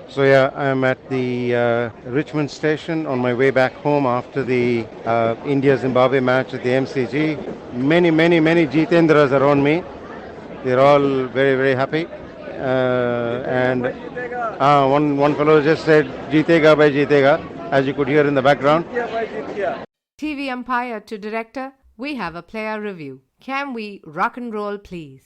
So yeah, I'm at the Richmond station on my way back home after the India-Zimbabwe match at the MCG. Many Jitendras around me. They're all very happy. And one fellow just said "Jeetega by Jeetega," as you could hear in the background. TV umpire to director, we have a player review. Can we rock and roll, please?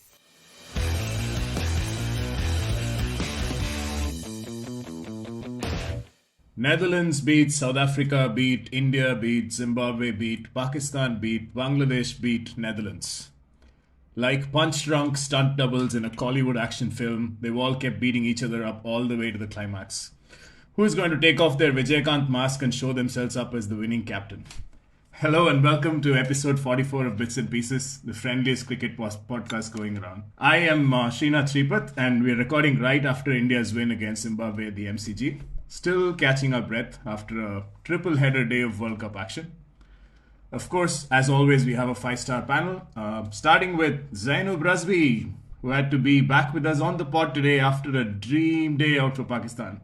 Netherlands beat South Africa, beat India, beat Zimbabwe, beat Pakistan, beat Bangladesh, beat Netherlands. Like punch-drunk stunt doubles in a Collywood action film, they've all kept beating each other up all the way to the climax. Who is going to take off their Vijaykanth mask and show themselves up as the winning captain? Hello and welcome to episode 44 of Bits and Pieces, the friendliest cricket podcast going around. I am Srinath and we're recording right after India's win against Zimbabwe at the MCG. Still catching our breath after a triple-header day of World Cup action. Of course, as always, we have a 5-star panel, starting with Zainub, who had to be back with us on the pod today after a dream day out for Pakistan.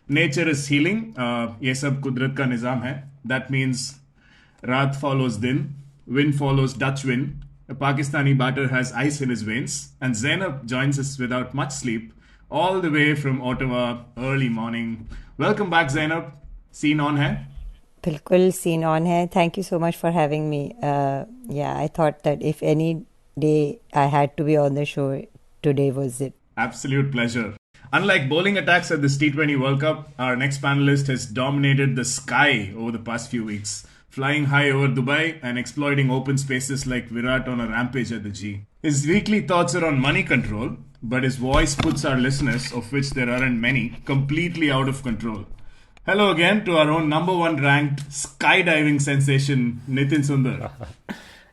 Nature is healing. Ye sab kudrat ka nizam hai. That means Raat follows Din, wind follows Dutch wind. A Pakistani batter has ice in his veins, and Zainub joins us without much sleep, all the way from Ottawa, early morning. Welcome back, Zainub. Scene on hai? Bilkul scene on hai. Thank you so much for having me. I thought that if any day I had to be on the show, today was it. Absolute pleasure. Unlike bowling attacks at this T20 World Cup, our next panelist has dominated the sky over the past few weeks, flying high over Dubai and exploiting open spaces like Virat on a rampage at the G. His weekly thoughts are on money control, but his voice puts our listeners, of which there aren't many, completely out of control. Hello again to our own number one ranked skydiving sensation, Nitin Sundar.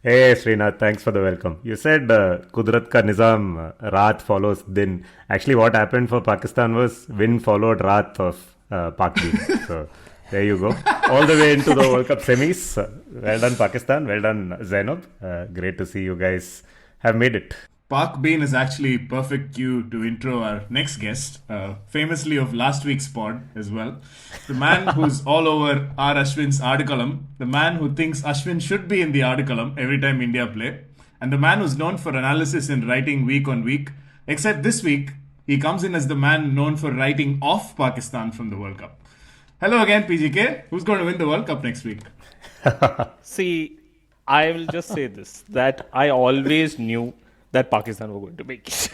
Hey Srinath, thanks for the welcome. You said Kudrat ka Nizam, Raat follows Din. Actually what happened for Pakistan was Win followed Raat of Pak Din. So there you go. All the way into the World Cup semis. Well done Pakistan, well done Zainub. Great to see you guys have made it. Pak Bean is actually perfect cue to intro our next guest, famously of last week's pod as well. The man who's all over R. Ashwin's Adikalam, the man who thinks Ashwin should be in the Adikalam every time India play, and the man who's known for analysis and writing week on week, except this week, he comes in as the man known for writing off Pakistan from the World Cup. Hello again, PGK. Who's going to win the World Cup next week? See, I will just say this, that I always knew that Pakistan were going to make it.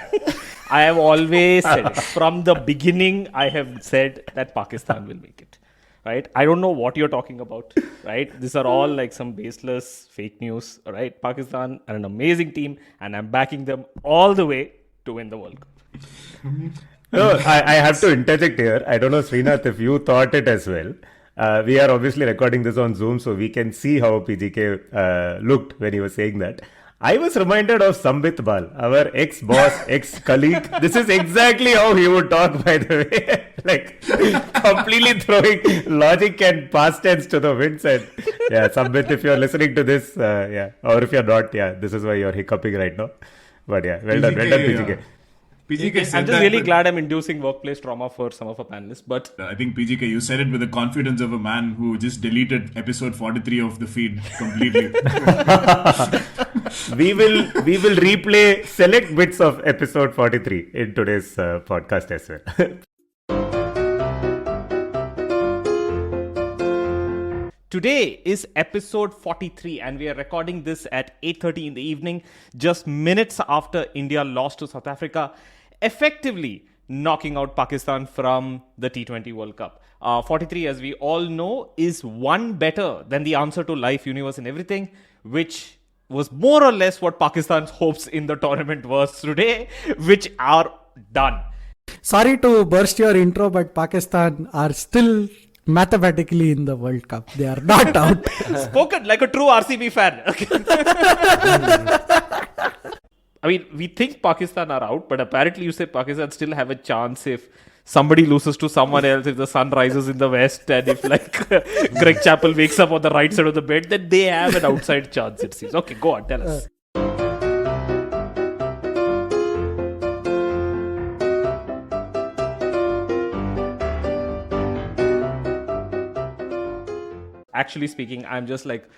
I have always said it. From the beginning, I have said that Pakistan will make it. Right? I don't know what you're talking about. Right? These are all like some baseless fake news. Right? Pakistan are an amazing team, and I'm backing them all the way to win the World Cup. No, I have to interject here. I don't know, Srinath, if you thought it as well. We are obviously recording this on Zoom, so we can see how PGK looked when he was saying that. I was reminded of Sambit Bal, our ex-boss, ex-colleague. This is exactly how he would talk, by the way. Like, completely throwing logic and past tense to the winds. And yeah, Sambit, if you're listening to this, or if you're not, this is why you're hiccuping right now. But yeah, well done, PGK. PGK I'm just really glad I'm inducing workplace trauma for some of our panelists. But I think PGK, you said it with the confidence of a man who just deleted episode 43 of the feed completely. We will replay select bits of episode 43 in today's podcast as well. today is episode 43 and we are recording this at 8:30 in the evening, just minutes after India lost to South Africa, effectively knocking out Pakistan from the T20 World Cup. 43, as we all know, is one better than the answer to life, universe and everything, which was more or less what Pakistan's hopes in the tournament was today, which are done. Sorry to burst your intro, but Pakistan are still mathematically in the World Cup. They are not out. Spoken like a true RCB fan. I mean, we think Pakistan are out, but apparently you say Pakistan still have a chance if somebody loses to someone else, if the sun rises in the west, and if like Greg Chappell wakes up on the right side of the bed, then they have an outside chance, it seems. Okay, go on, tell us. actually speaking, I'm just like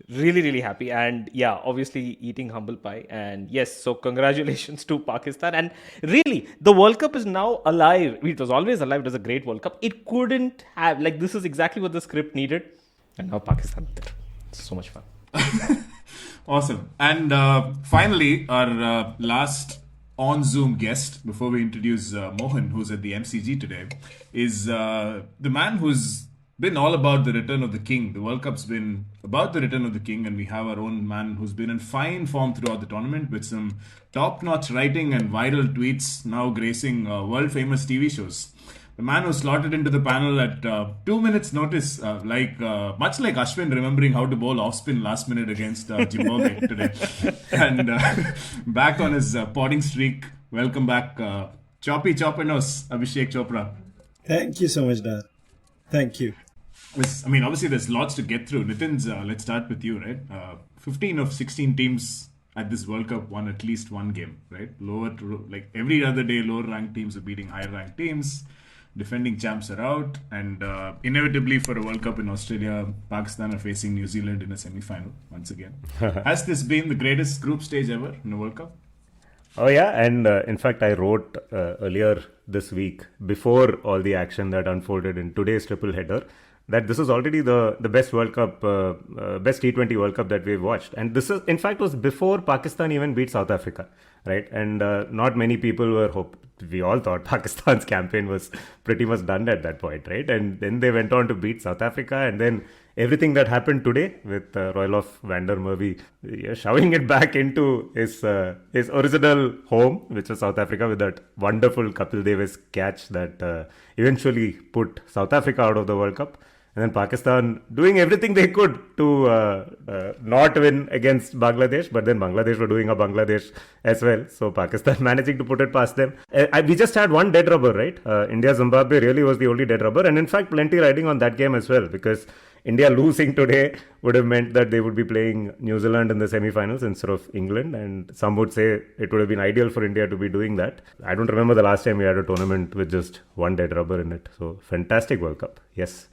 really, really happy. And yeah, obviously eating humble pie. And yes, so congratulations to Pakistan. And really, the World Cup is now alive. It was always alive. It was a great World Cup. It couldn't have, like, this is exactly what the script needed. And now Pakistan is there. It's so much fun. Awesome. And finally, our last on Zoom guest, before we introduce Mohan, who's at the MCG today, is the man who's been all about the return of the king. The World Cup's been about the return of the king, and we have our own man who's been in fine form throughout the tournament with some top-notch writing and viral tweets now gracing world-famous TV shows. The man who slotted into the panel at 2 minutes notice, much like Ashwin remembering how to bowl off-spin last minute against Zimbabwe today. And back on his podding streak. Welcome back, Chopernos, Abhishek Chopra. Thank you so much, Dar. Thank you. Obviously there's lots to get through. Nitin's, let's start with you, right? 15 of 16 teams at this World Cup won at least one game, right? Like every other day, lower ranked teams are beating higher ranked teams. Defending champs are out, and inevitably for a World Cup in Australia, Pakistan are facing New Zealand in a semi-final once again. Has this been the greatest group stage ever in a World Cup? Oh yeah, and in fact I wrote earlier this week, before all the action that unfolded in today's triple header, that this is already the best World Cup, best T20 World Cup that we've watched. And this is, in fact, was before Pakistan even beat South Africa, right? And not many people were we all thought Pakistan's campaign was pretty much done at that point, right? And then they went on to beat South Africa, and then everything that happened today with Roelof van der Merwe shoving it back into his original home, which was South Africa, with that wonderful Kapil Devis catch that eventually put South Africa out of the World Cup. And then Pakistan doing everything they could to not win against Bangladesh, but then Bangladesh were doing a Bangladesh as well. So Pakistan managing to put it past them. We just had one dead rubber, right? India-Zimbabwe really was the only dead rubber. And in fact, plenty riding on that game as well, because India losing today would have meant that they would be playing New Zealand in the semi-finals instead of England. And some would say it would have been ideal for India to be doing that. I don't remember the last time we had a tournament with just one dead rubber in it. So fantastic World Cup. Yes.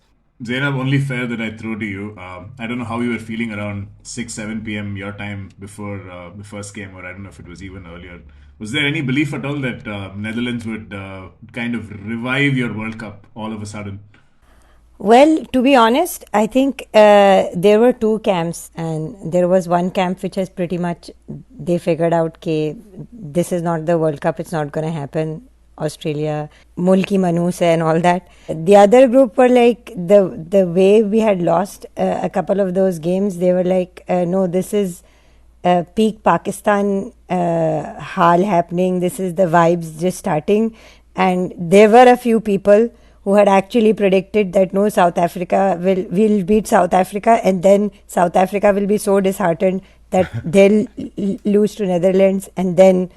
Zainub, only fair that I throw to you. I don't know how you were feeling around 6-7 p.m. your time before the first game, or I don't know if it was even earlier. Was there any belief at all that Netherlands would kind of revive your World Cup all of a sudden? Well, to be honest, I think there were two camps, and there was one camp which has pretty much, they figured out, okay, this is not the World Cup, it's not going to happen. Australia, Mulki Manus and all that. The other group were like, the way we had lost a couple of those games, they were like, no, this is peak Pakistan haal happening, this is the vibes just starting. And there were a few people who had actually predicted that no, South Africa will beat South Africa, and then South Africa will be so disheartened that they'll lose to Netherlands, and then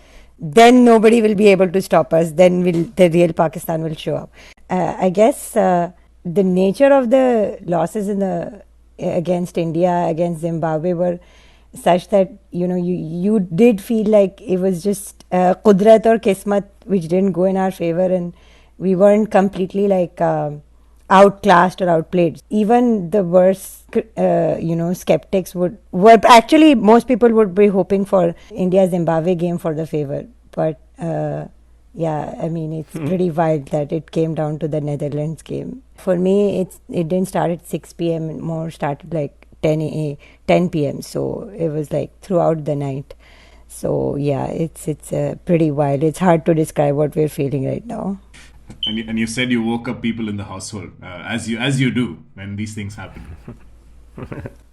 nobody will be able to stop us. Then the real Pakistan will show up. I guess the nature of the losses against India, against Zimbabwe were such that you did feel like it was just Qudrat or Kismat which didn't go in our favor, and we weren't completely like outclassed or outplayed. Even the worst skeptics were actually, most people would be hoping for India-Zimbabwe game for the favor. But it's pretty wild that it came down to the Netherlands game. For me, it didn't start at 6 p.m. more started like 10 p.m. So it was like throughout the night. So yeah, it's pretty wild. It's hard to describe what we're feeling right now. And you said you woke up people in the household, as you do when these things happen.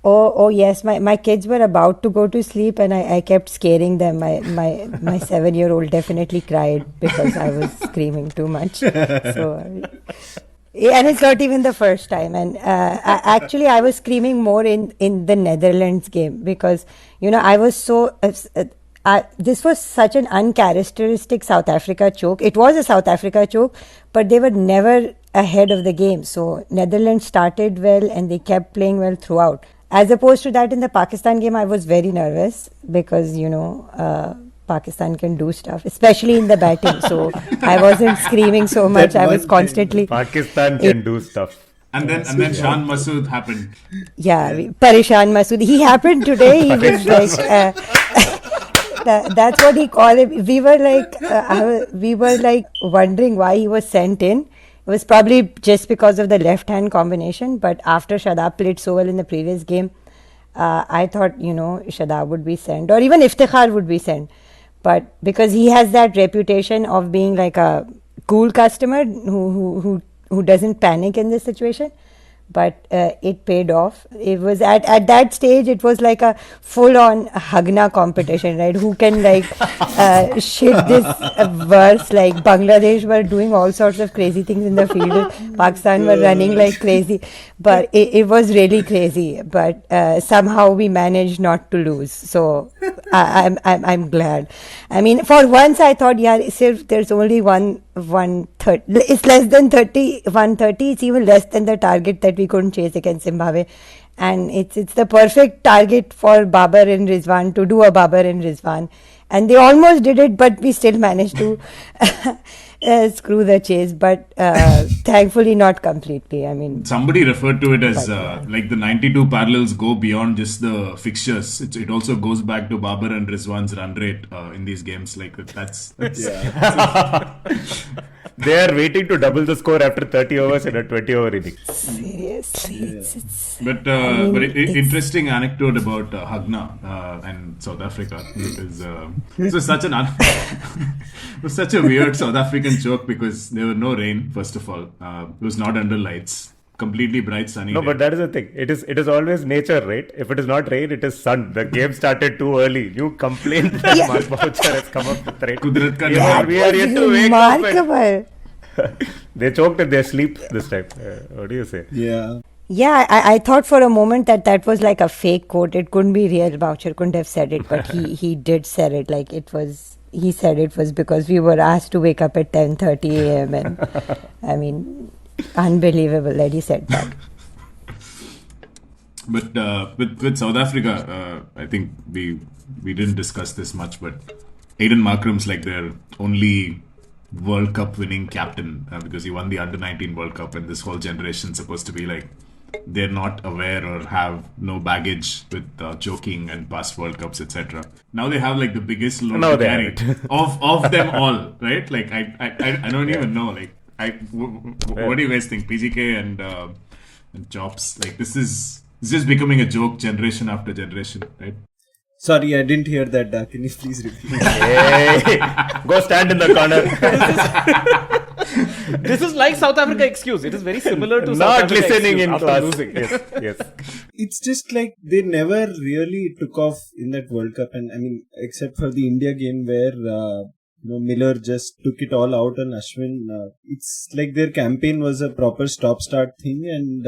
Oh yes, my kids were about to go to sleep, and I kept scaring them. My 7-year-old definitely cried because I was screaming too much. So, and it's not even the first time. And I was screaming more in the Netherlands game because I was so. This was such an uncharacteristic South Africa choke. It was a South Africa choke, but they were never ahead of the game. So Netherlands started well and they kept playing well throughout. As opposed to that, in the Pakistan game, I was very nervous because, Pakistan can do stuff, especially in the batting. So I wasn't screaming so much. I was constantly... Pakistan can do stuff. And then Shan Masood happened. Yeah, Parishan Masood. He happened today. He was like, that's what he called it. We were like wondering why he was sent in. It was probably just because of the left-hand combination. But after Shadab played so well in the previous game, I thought, Shadab would be sent, or even Iftikhar would be sent. But because he has that reputation of being like a cool customer who doesn't panic in this situation, but it paid off. It was at that stage, it was like a full-on Hagna competition, right? Who can shit this verse? Like Bangladesh were doing all sorts of crazy things in the field. Pakistan were running like crazy, but it was really crazy. But somehow we managed not to lose. So I'm glad. I mean, for once I thought, yeah, if there's only 130, it's less than 130. It's even less than the target that we couldn't chase against Zimbabwe, and it's the perfect target for Babar and Rizwan to do a Babar and Rizwan, and they almost did it, but we still managed to screw the chase, but thankfully not completely. I mean, somebody referred to it as like the 92 parallels go beyond just the fixtures. It also goes back to Babar and Rizwan's run rate in these games. Like that's They are waiting to double the score after 30 overs in a 20-over inning. seriously, But interesting anecdote about Hagna and South Africa, because it was such it was such a weird South African joke, because there were no rain. First of all, it was not under lights, completely bright sunny. No, day. but that is the thing. It is always nature, right? If it is not rain, it is sun. The game started too early. You complained that Mark Boucher has come up with rain. Kudrat ka We are yet to wake up. remarkable. They choked in their sleep this time. What do you say? Yeah. Yeah, I thought for a moment that was like a fake quote. It couldn't be real. Boucher couldn't have said it, but he did said it. Like it was. He said it was because we were asked to wake up at 10:30 a.m. and I mean, unbelievable that he said that. But with South Africa, I think we didn't discuss this much, but Aiden Markram's like their only World Cup winning captain, because he won the Under-19 World Cup, and this whole generation supposed to be like they're not aware or have no baggage with choking and past World Cups, etc. Now they have like the biggest load to carry of them all, right? Like I don't even know. Like what do you guys think? PGK and Chops, like this is just becoming a joke generation after generation, right? Sorry, I didn't hear that. Can you please repeat? Hey, go stand in the corner. This is like South Africa excuse. It is very similar to South Not Africa listening excuse in after class. losing. Yes. It's just like they never really took off in that World Cup, and I mean, except for the India game where Miller just took it all out on Ashwin. It's like their campaign was a proper stop-start thing, and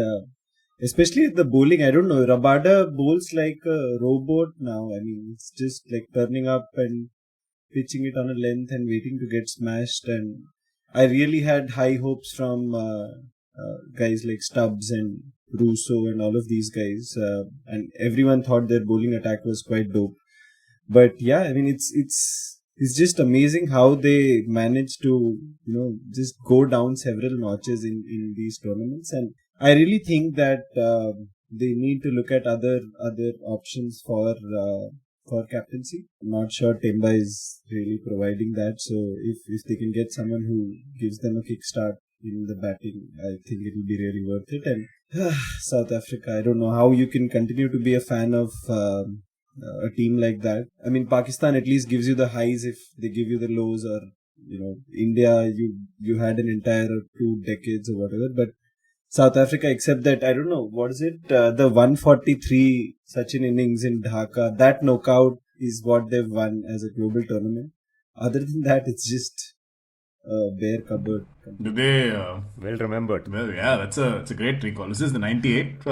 especially the bowling, I don't know, Rabada bowls like a rowboat now. I mean, it's just like turning up and pitching it on a length and waiting to get smashed. And I really had high hopes from guys like Stubbs and Russo and all of these guys. And everyone thought their bowling attack was quite dope. But yeah, I mean, it's just amazing how they managed to, just go down several notches in these tournaments. And I really think that they need to look at other options for captaincy. I'm not sure Temba is really providing that. So if they can get someone who gives them a kickstart in the batting, I think it will be really worth it. And South Africa, I don't know how you can continue to be a fan of a team like that. I mean, Pakistan at least gives you the highs if they give you the lows, or India, you had an entire 2 decades or whatever. But South Africa, except that, I don't know, what is it? The 143 Sachin innings in Dhaka, that knockout is what they've won as a global tournament. Other than that, it's just a bare cupboard. Do they? Well remembered. Well, yeah, that's a great recall. This is the 98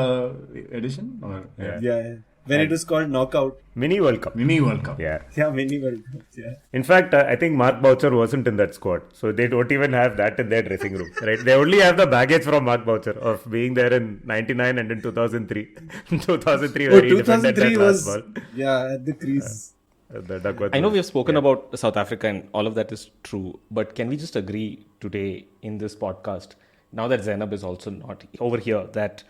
edition, or Yeah. When it was called Knockout. Mini World Cup. Yeah, Mini World Cup. Yeah. In fact, I think Mark Boucher wasn't in that squad. So they don't even have that in their dressing room. Right? They only have the baggage from Mark Boucher of being there in 99 and in 2003. 2003 where he defended that last ball. Yeah, at the crease. I know we have spoken about South Africa and all of that is true, but can we just agree today in this podcast now that Zainub is also not over here, that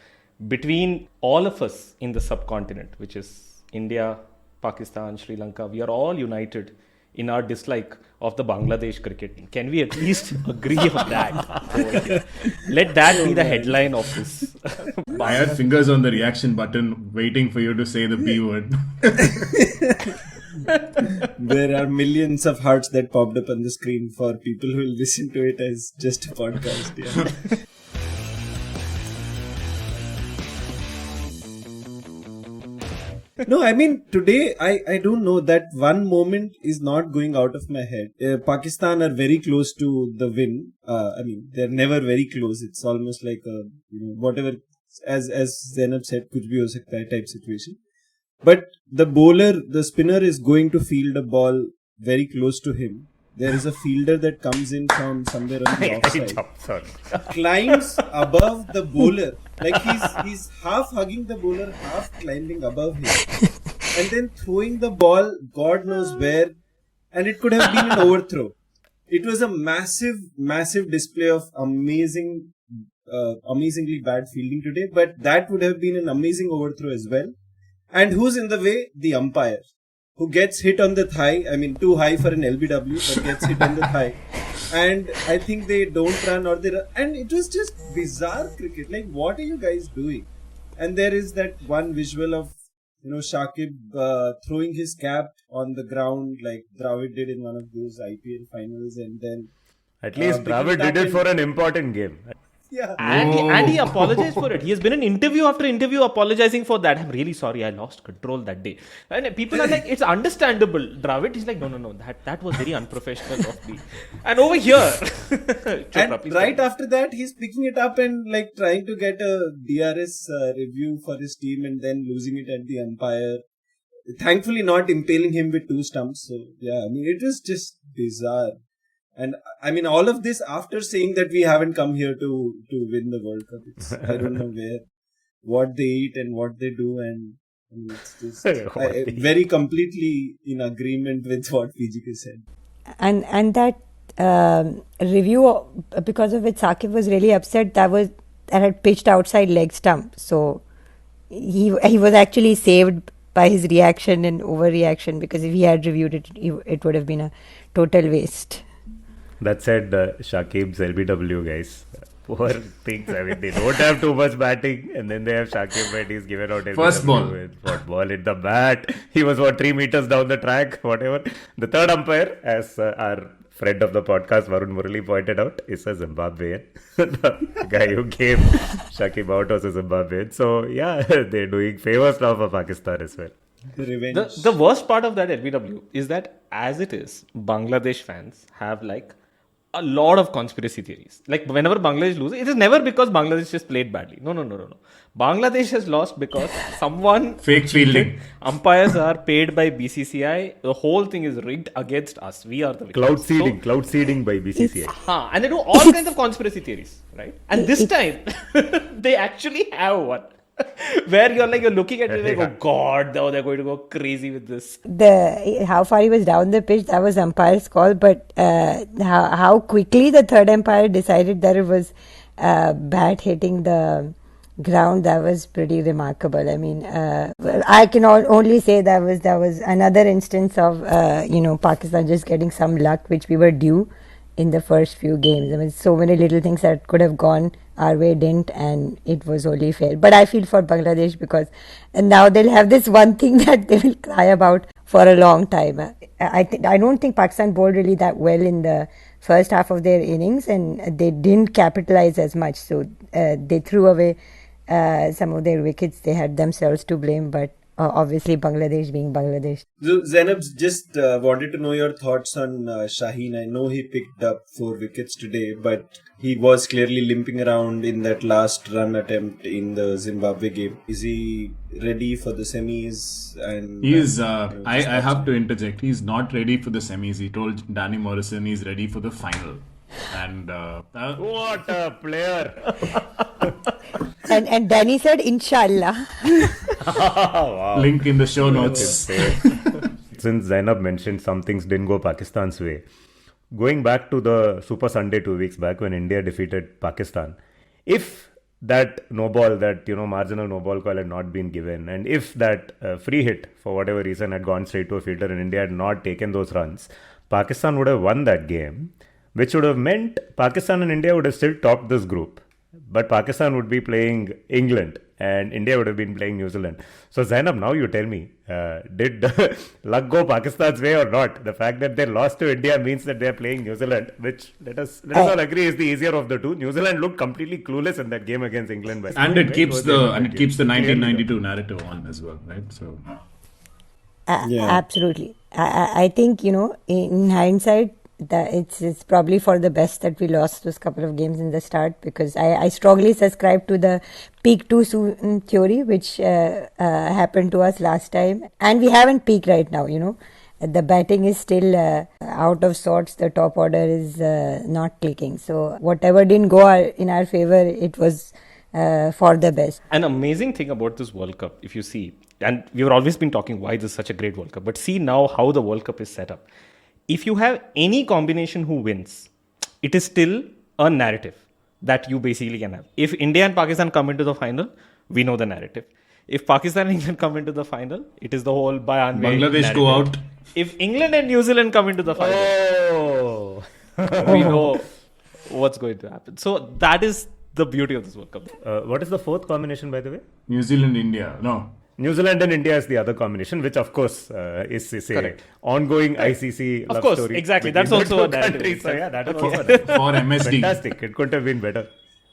between all of us in the subcontinent, which is India, Pakistan, Sri Lanka, we are all united in our dislike of the Bangladesh cricket team. Can we at least agree on that over here? Let that be the headline of this. I had fingers on the reaction button waiting for you to say the B word. There are millions of hearts that popped up on the screen for people who will listen to it as just a podcast. Yeah. No, I mean, today, I don't know, that one moment is not going out of my head. Pakistan are very close to the win. I mean, they're never very close. It's almost like a, whatever, as Zainab said, kuch bhi ho sakta hai type situation. But the spinner is going to field a ball very close to him. There is a fielder that comes in from somewhere on the offside, climbs above the bowler, like he's half hugging the bowler, half climbing above him, and then throwing the ball God knows where, and it could have been an overthrow. It was a massive display of amazingly bad fielding today, but that would have been an amazing overthrow as well. And who's in the way? The umpire, who gets hit on the thigh. I mean, too high for an LBW, but gets hit on the thigh. And I think they don't run, or they run. And it was just bizarre cricket. Like, what are you guys doing? And there is that one visual of, Shakib throwing his cap on the ground like Dravid did in one of those IPL finals. And then at least Dravid did it for an important game. Yeah. And he apologized for it. He has been in interview after interview apologizing for that. I'm really sorry, I lost control that day. And people are like, it's understandable. Dravid, he's like, no, that was very unprofessional of me. And over here, Chopra, and right after that, he's picking it up and like trying to get a DRS review for his team, and then losing it at the umpire. Thankfully, not impaling him with 2 stumps. So yeah, I mean, it was just bizarre. And I mean, all of this after saying that we haven't come here to win the World Cup. I don't know what they eat and what they do, and I mean, it's just very completely in agreement with what PGK said. And that review, because of which Saqib was really upset, that had pitched outside leg stump. So he was actually saved by his reaction and overreaction, because if he had reviewed it, it would have been a total waste. That said, Shakib's LBW guys, poor things. I mean, they don't have too much batting, and then they have Shakib, but he's given out LBW First ball. with ball in the bat. He was 3 meters down the track, whatever. The third umpire, as our friend of the podcast Varun Murali pointed out, is a Zimbabwean. The guy who gave Shakib out was a Zimbabwean. So yeah, they're doing favors now for Pakistan as well. Revenge. the worst part of that LBW is that, as it is, Bangladesh fans have like a lot of conspiracy theories. Like, whenever Bangladesh loses, it is never because Bangladesh just played badly. No. Bangladesh has lost because someone Fake fielding. Umpires are paid by BCCI. The whole thing is rigged against us. We are the victims. Cloud seeding by BCCI. And they do all kinds of conspiracy theories, right? And this time, they actually have one. Where you're looking at it like, oh God, now they're going to go crazy with this. How far he was down the pitch, that was umpire's call, but how quickly the third umpire decided that it was bat hitting the ground, that was pretty remarkable. I mean, I can only say that was another instance of Pakistan just getting some luck, which we were due in the first few games. I mean, so many little things that could have gone our way didn't, and it was only fair. But I feel for Bangladesh, because now they'll have this one thing that they will cry about for a long time. I don't think Pakistan bowled really that well in the first half of their innings, and they didn't capitalize as much. So they threw away some of their wickets. They had themselves to blame, but obviously Bangladesh being Bangladesh. So Zainab, just wanted to know your thoughts on Shaheen. I know he picked up 4 wickets today, but he was clearly limping around in that last run attempt in the Zimbabwe game. Is he ready for the semis? And He is. I have to interject. He's not ready for the semis. He told Danny Morrison he's ready for the final. And What a player! And Danny said, Inshallah. Wow. link in the show notes. Since Zainab mentioned some things didn't go Pakistan's way, going back to the Super Sunday 2 weeks back when India defeated Pakistan, if that no ball, that marginal no ball call had not been given, and if that free hit for whatever reason had gone straight to a fielder and India had not taken those runs, Pakistan would have won that game, which would have meant Pakistan and India would have still topped this group. But Pakistan would be playing England and India would have been playing New Zealand. So Zainab, now you tell me, did luck go Pakistan's way or not? The fact that they lost to India means that they are playing New Zealand, which let us all agree is the easier of the two. New Zealand looked completely clueless in that game against England. And it keeps the 1992 narrative on as well, right? So Absolutely. I think, in hindsight, that it's probably for the best that we lost those couple of games in the start, because I strongly subscribe to the peak too soon theory, which happened to us last time. And we haven't peaked right now, The batting is still out of sorts. The top order is not clicking. So whatever didn't go in our favor, it was for the best. An amazing thing about this World Cup, if you see, and we've always been talking why this is such a great World Cup, but see now how the World Cup is set up. If you have any combination who wins, it is still a narrative that you basically can have. If India and Pakistan come into the final, we know the narrative. If Pakistan and England come into the final, it is the whole Bayan way Bangladesh narrative. go out. If England and New Zealand come into the final, we know what's going to happen. So that is the beauty of this World Cup. What is the fourth combination, by the way? New Zealand, India. No. New Zealand and India is the other combination, which of course is a ongoing ICC love of course, story. Exactly. That's also a narrative. Countries. So yeah, that is also For MSD. fantastic. It couldn't have been better.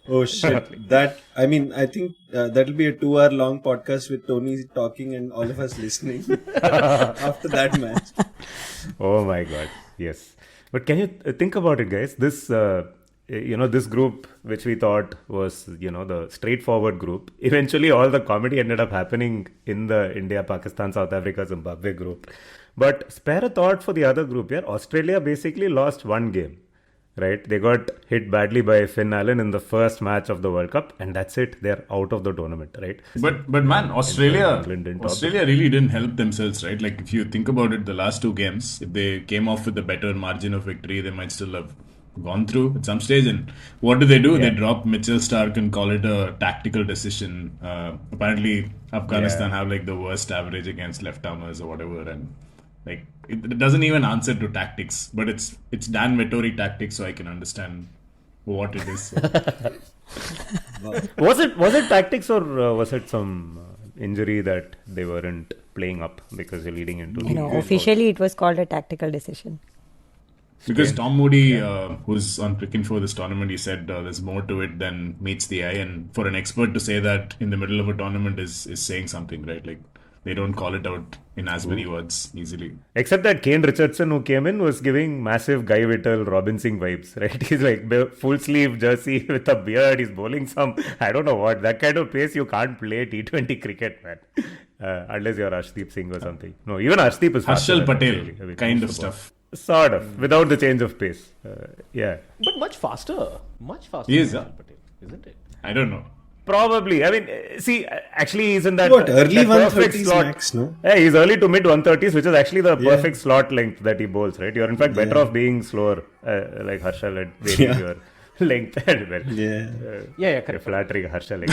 Oh shit! I think that'll be a 2-hour long podcast with Tony talking and all of us listening after that match. Oh my God! Yes, but can you think about it, guys? This this group, which we thought was the straightforward group, eventually all the comedy ended up happening in the India, Pakistan, South Africa, Zimbabwe group. But spare a thought for the other group. Yeah, Australia basically lost one game. Right, they got hit badly by Finn Allen in the first match of the World Cup, and that's it. They're out of the tournament, right? But man, Australia really didn't help themselves, right? Like if you think about it, the last two games, if they came off with a better margin of victory, they might still have gone through at some stage. And what do? Yeah. They drop Mitchell Stark and call it a tactical decision. Apparently, Afghanistan have like the worst average against left-armers or whatever, and like it doesn't even answer to tactics, but it's Dan Vettori tactics, so I can understand what it is. So. Was it tactics or was it some injury that they weren't playing up because you're leading into? Officially it was called a tactical decision. Because Tom Moody, who's on Cricket for this tournament, he said there's more to it than meets the eye, and for an expert to say that in the middle of a tournament is saying something, right? Like they don't call it out in as many words easily. Except that Kane Richardson, who came in, was giving massive Guy Whittle, Robin Singh vibes, right? He's like full sleeve jersey with a beard. He's bowling some, I don't know what, that kind of pace you can't play T20 cricket, man. Unless you're Arshdeep Singh or something. No, even Arshdeep is faster. Harshal Patel kind of stuff. Sort of, without the change of pace. Yeah. But much faster. He is, than Patel, isn't it? I don't know. Probably. I mean, see, actually he's in that early that perfect 130s slot. max, no? Yeah, he's early to mid 130s, which is actually the perfect slot length that he bowls, right? You're in fact better off being slower, like Harshal, at varying your length. Correct. Flattering Harshal.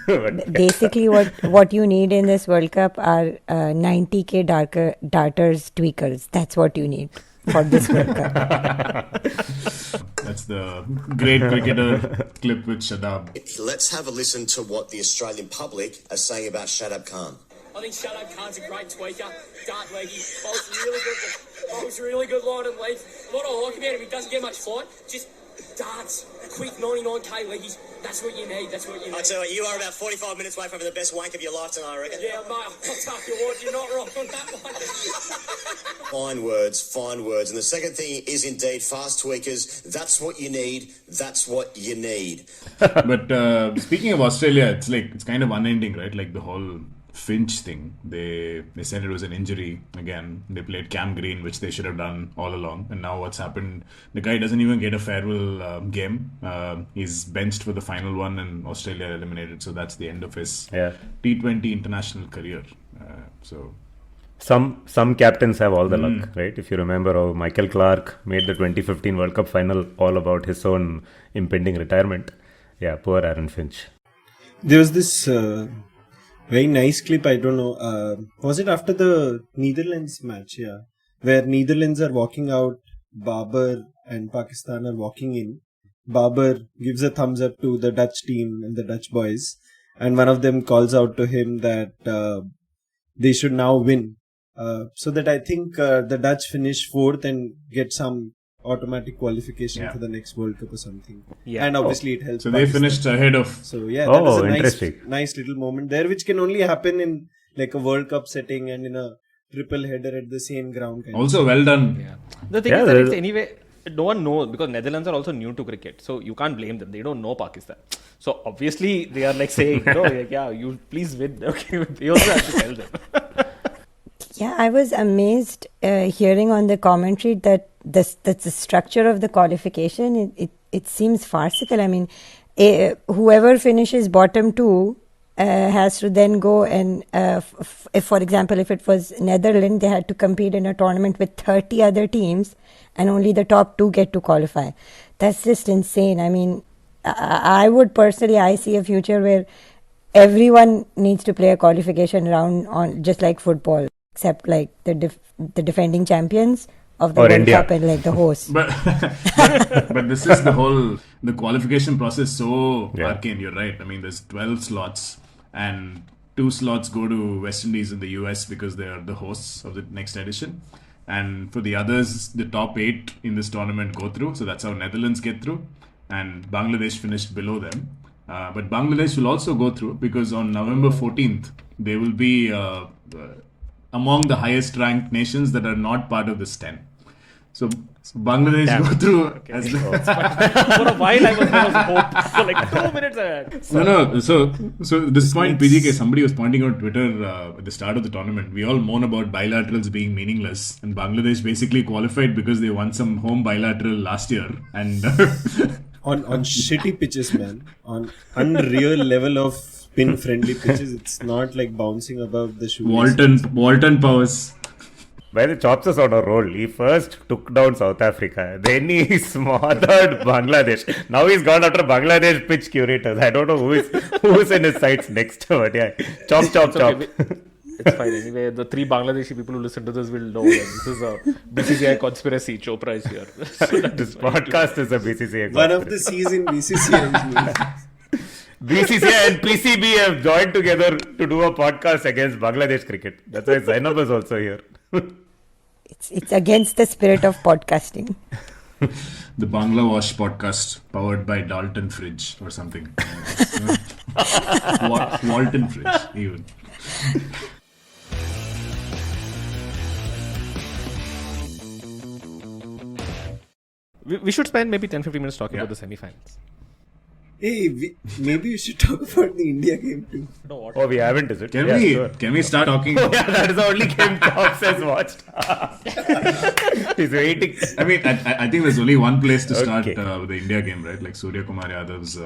But Basically, what you need in this World Cup are 90k darters tweakers. That's what you need for this World Cup. That's the great cricketer clip with Shadab. Let's have a listen to what the Australian public are saying about Shadab Khan. I think Shadab Khan's a great tweaker, dart leggy, bowls really good line and leg. What I like about him, he doesn't get much fight, just darts, quick 99k leggies. That's what you need. I tell you, you are about 45 minutes away from the best wank of your life tonight, I reckon. Yeah, mate, I'll tell you what, you're not wrong on that one. Fine words. And the second thing is indeed fast tweakers. That's what you need. That's what you need. But speaking of Australia, it's kind of unending, right? Like the whole Finch thing. They said it was an injury again. They played Cam Green, which they should have done all along. And now what's happened? The guy doesn't even get a farewell game. He's benched for the final one, and Australia eliminated. So that's the end of his T20 international career. So. Some captains have all the luck, right? If you remember how Michael Clarke made the 2015 World Cup final all about his own impending retirement. Yeah, poor Aaron Finch. There was this very nice clip, I don't know, was it after the Netherlands match? Yeah, where Netherlands are walking out, Babar and Pakistan are walking in. Babar gives a thumbs up to the Dutch team and the Dutch boys, and one of them calls out to him that they should now win. So that I think the Dutch finish fourth and get some automatic qualification for the next World Cup or something. Yeah. And obviously it helps. So they finished ahead of. So yeah, that was a interesting. nice little moment there, which can only happen in like a World Cup setting and in a triple header at the same ground. Also well done. Yeah. The thing is that it's anyway, no one knows because Netherlands are also new to cricket. So you can't blame them. They don't know Pakistan. So obviously they are like saying, yeah, you please win. Okay, you also have to tell them. Yeah, I was amazed hearing on the commentary that the structure of the qualification, it seems farcical. I mean, whoever finishes bottom two has to then go and, if for example, if it was Netherlands, they had to compete in a tournament with 30 other teams and only the top two get to qualify. That's just insane. I mean, I would personally, I see a future where everyone needs to play a qualification round on just like football, except like the defending champions of the World Cup and like the host. But this is the qualification process so arcane. You're right. I mean, there's 12 slots and 2 slots go to West Indies and the US because they are the hosts of the next edition. And for the others, the top 8 in this tournament go through. So that's how Netherlands get through. And Bangladesh finished below them. But Bangladesh will also go through because on November 14th, they will be among the highest ranked nations that are not part of this 10. So Bangladesh go through. For a while there was hope. So like 2 minutes ahead. So this point, PGK, somebody was pointing out Twitter at the start of the tournament. We all moan about bilaterals being meaningless, and Bangladesh basically qualified because they won some home bilateral last year. And on shitty pitches, man, on unreal level of spin-friendly pitches, it's not like bouncing above the shoe. Walton Powers. By the chops is on a roll. He first took down South Africa, then he smothered Bangladesh. Now he's gone after Bangladesh pitch curators. I don't know who is in his sights next, but yeah, chop. It's fine. Anyway, the 3 Bangladeshi people who listen to this will know that this is a BCCI conspiracy. Chopra is here. So this podcast is a BCCI conspiracy. One of the C's in BCCI. BCCI and PCB have joined together to do a podcast against Bangladesh cricket. That's why Zainub is also here. It's against the spirit of podcasting. The Bangla Wash podcast powered by Dalton Fridge or something. Walton Fridge, even. We should spend maybe 10-15 minutes talking about the semi-finals. Hey, maybe we should talk about the India game too. Oh, we haven't, is it? Can we start talking? Oh, yeah, that is the only game Chops has watched. He's waiting. I mean, I think there's only one place to start with the India game, right? Like Surya Kumar Yadav's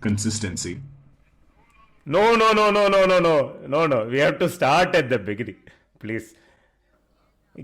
consistency. No. We have to start at the beginning, please.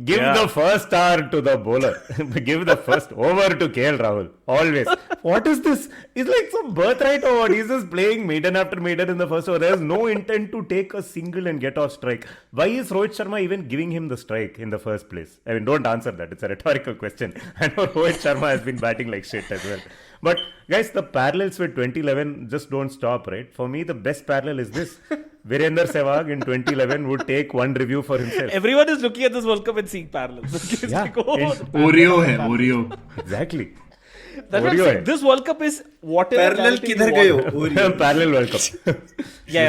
Give the first star to the bowler. Give the first over to KL Rahul. Always. What is this? It's like some birthright or what? He's just playing maiden after maiden in the first over. There's no intent to take a single and get off strike. Why is Rohit Sharma even giving him the strike in the first place? I mean, don't answer that. It's a rhetorical question. I know Rohit Sharma has been batting like shit as well. But guys, the parallels with 2011 just don't stop, right? For me, the best parallel is this. Virender Sehwag in 2011 would take one review for himself. Everyone is looking at this World Cup and seeing parallels. Oreo. Exactly. That's what I'm saying. This World Cup is whatever. Parallel kidhar gayo? Parallel World Cup.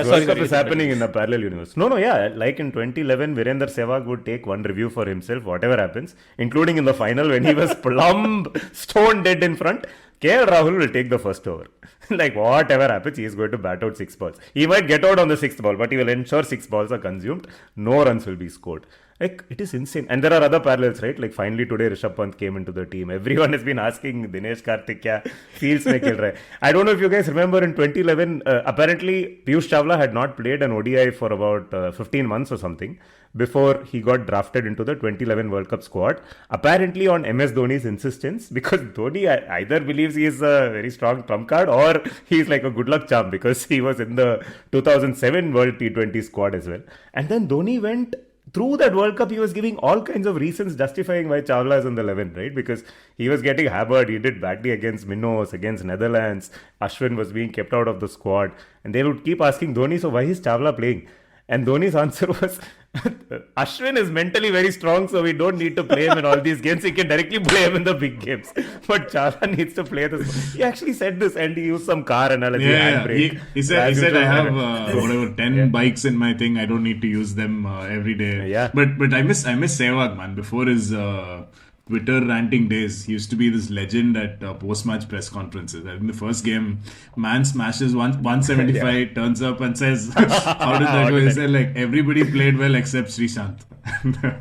World Cup is happening in a parallel universe. No, like in 2011, Virender Sehwag would take one review for himself, whatever happens, including in the final when he was plumb, stone dead in front. KL Rahul will take the first over. Like whatever happens, he is going to bat out 6 balls. He might get out on the 6th ball, but he will ensure 6 balls are consumed. No runs will be scored. Like, it is insane. And there are other parallels, right? Like, finally today Rishabh Pant came into the team. Everyone has been asking Dinesh Karthik kya feels mein khel raha hai. I don't know if you guys remember in 2011, apparently Piyush Chawla had not played an ODI for about 15 months or something before he got drafted into the 2011 World Cup squad. Apparently on MS Dhoni's insistence, because Dhoni either believes he is a very strong trump card or he's like a good luck charm because he was in the 2007 World T20 squad as well. And then Dhoni went through that World Cup, he was giving all kinds of reasons justifying why Chawla is in the 11, right? Because he was getting hammered, he did badly against Minnows, against Netherlands, Ashwin was being kept out of the squad, and they would keep asking Dhoni, so why is Chawla playing? And Dhoni's answer was, Ashwin is mentally very strong, so we don't need to play him in all these games. He can directly play him in the big games. But Chawla needs to play this. He actually said this and he used some car analogy. He said I have 10 bikes in my thing. I don't need to use them every day. Yeah. But I miss Sehwag, man. Before his Twitter ranting days, he used to be this legend at post-match press conferences. In the first game, man smashes 175, turns up and says, how did that go? He said, like, everybody played well except Srinath.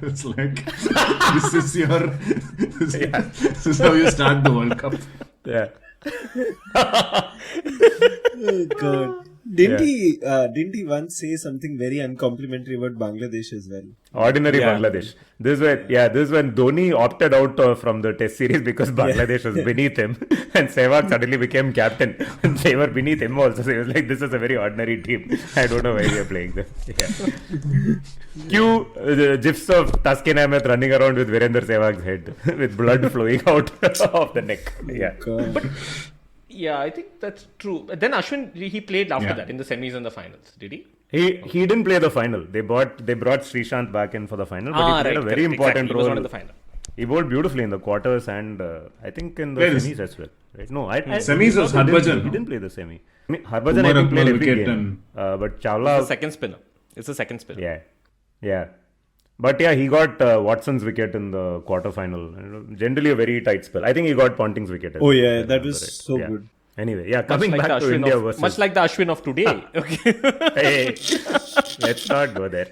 It's like, this is how you start the World Cup. Yeah. Oh God. Didn't he once say something very uncomplimentary about Bangladesh as well? Ordinary Bangladesh. This is when Dhoni opted out from the test series because Bangladesh was beneath him and Sehwag suddenly became captain and they were beneath him also. So he was like, this is a very ordinary team. I don't know why we are playing them. Cue gifs of Taskin Ahmed running around with Virender Sehwag's head with blood flowing out of the neck. Yeah, I think that's true. Then Ashwin, he played after that in the semis and the finals, did he? He didn't play the final. They brought Srishant back in for the final, but he played a very important role. He was not in the final. He bowled beautifully in the quarters and I think in the semis as well. Right? No, semis was Harbhajan. He didn't play the semi. Harbhajan I think played every game. But Chawla... It's the second spinner. It's the second spinner. Yeah. But yeah, he got Watson's wicket in the quarterfinal. Generally a very tight spell. I think he got Ponting's wicket. Oh yeah, that was so good. Anyway, coming back to India versus... Much like the Ashwin of today. Okay. Hey, let's not go there.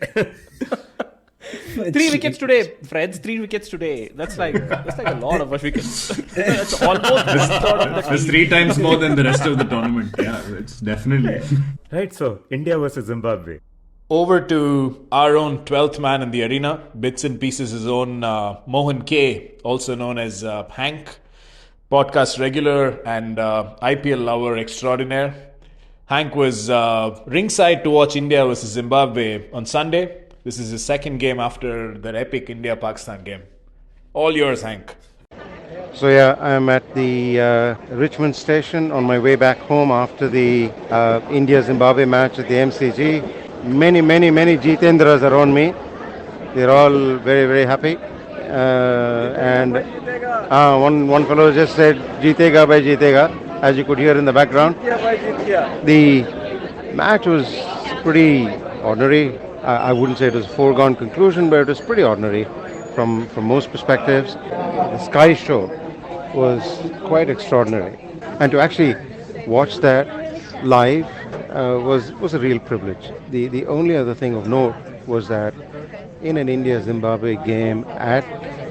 3 wickets today, Freds. 3 wickets today. That's like a lot of wickets. That's almost That's 3 times more than the rest of the tournament. Yeah, it's definitely... Right, so India versus Zimbabwe. Over to our own 12th man in the arena, bits and pieces his own Mohan K, also known as Hank, podcast regular and IPL lover extraordinaire. Hank was ringside to watch India versus Zimbabwe on Sunday. This is his second game after that epic India-Pakistan game. All yours, Hank. So I'm at the Richmond station on my way back home after the India-Zimbabwe match at the MCG. Many Jitendras around me. They're all very, very happy. And one fellow just said, Jeetega bhai Jeetega, as you could hear in the background. The match was pretty ordinary. I wouldn't say it was a foregone conclusion, but it was pretty ordinary from most perspectives. The Sky show was quite extraordinary. And to actually watch that live was a real privilege. The only other thing of note was that in an India-Zimbabwe game at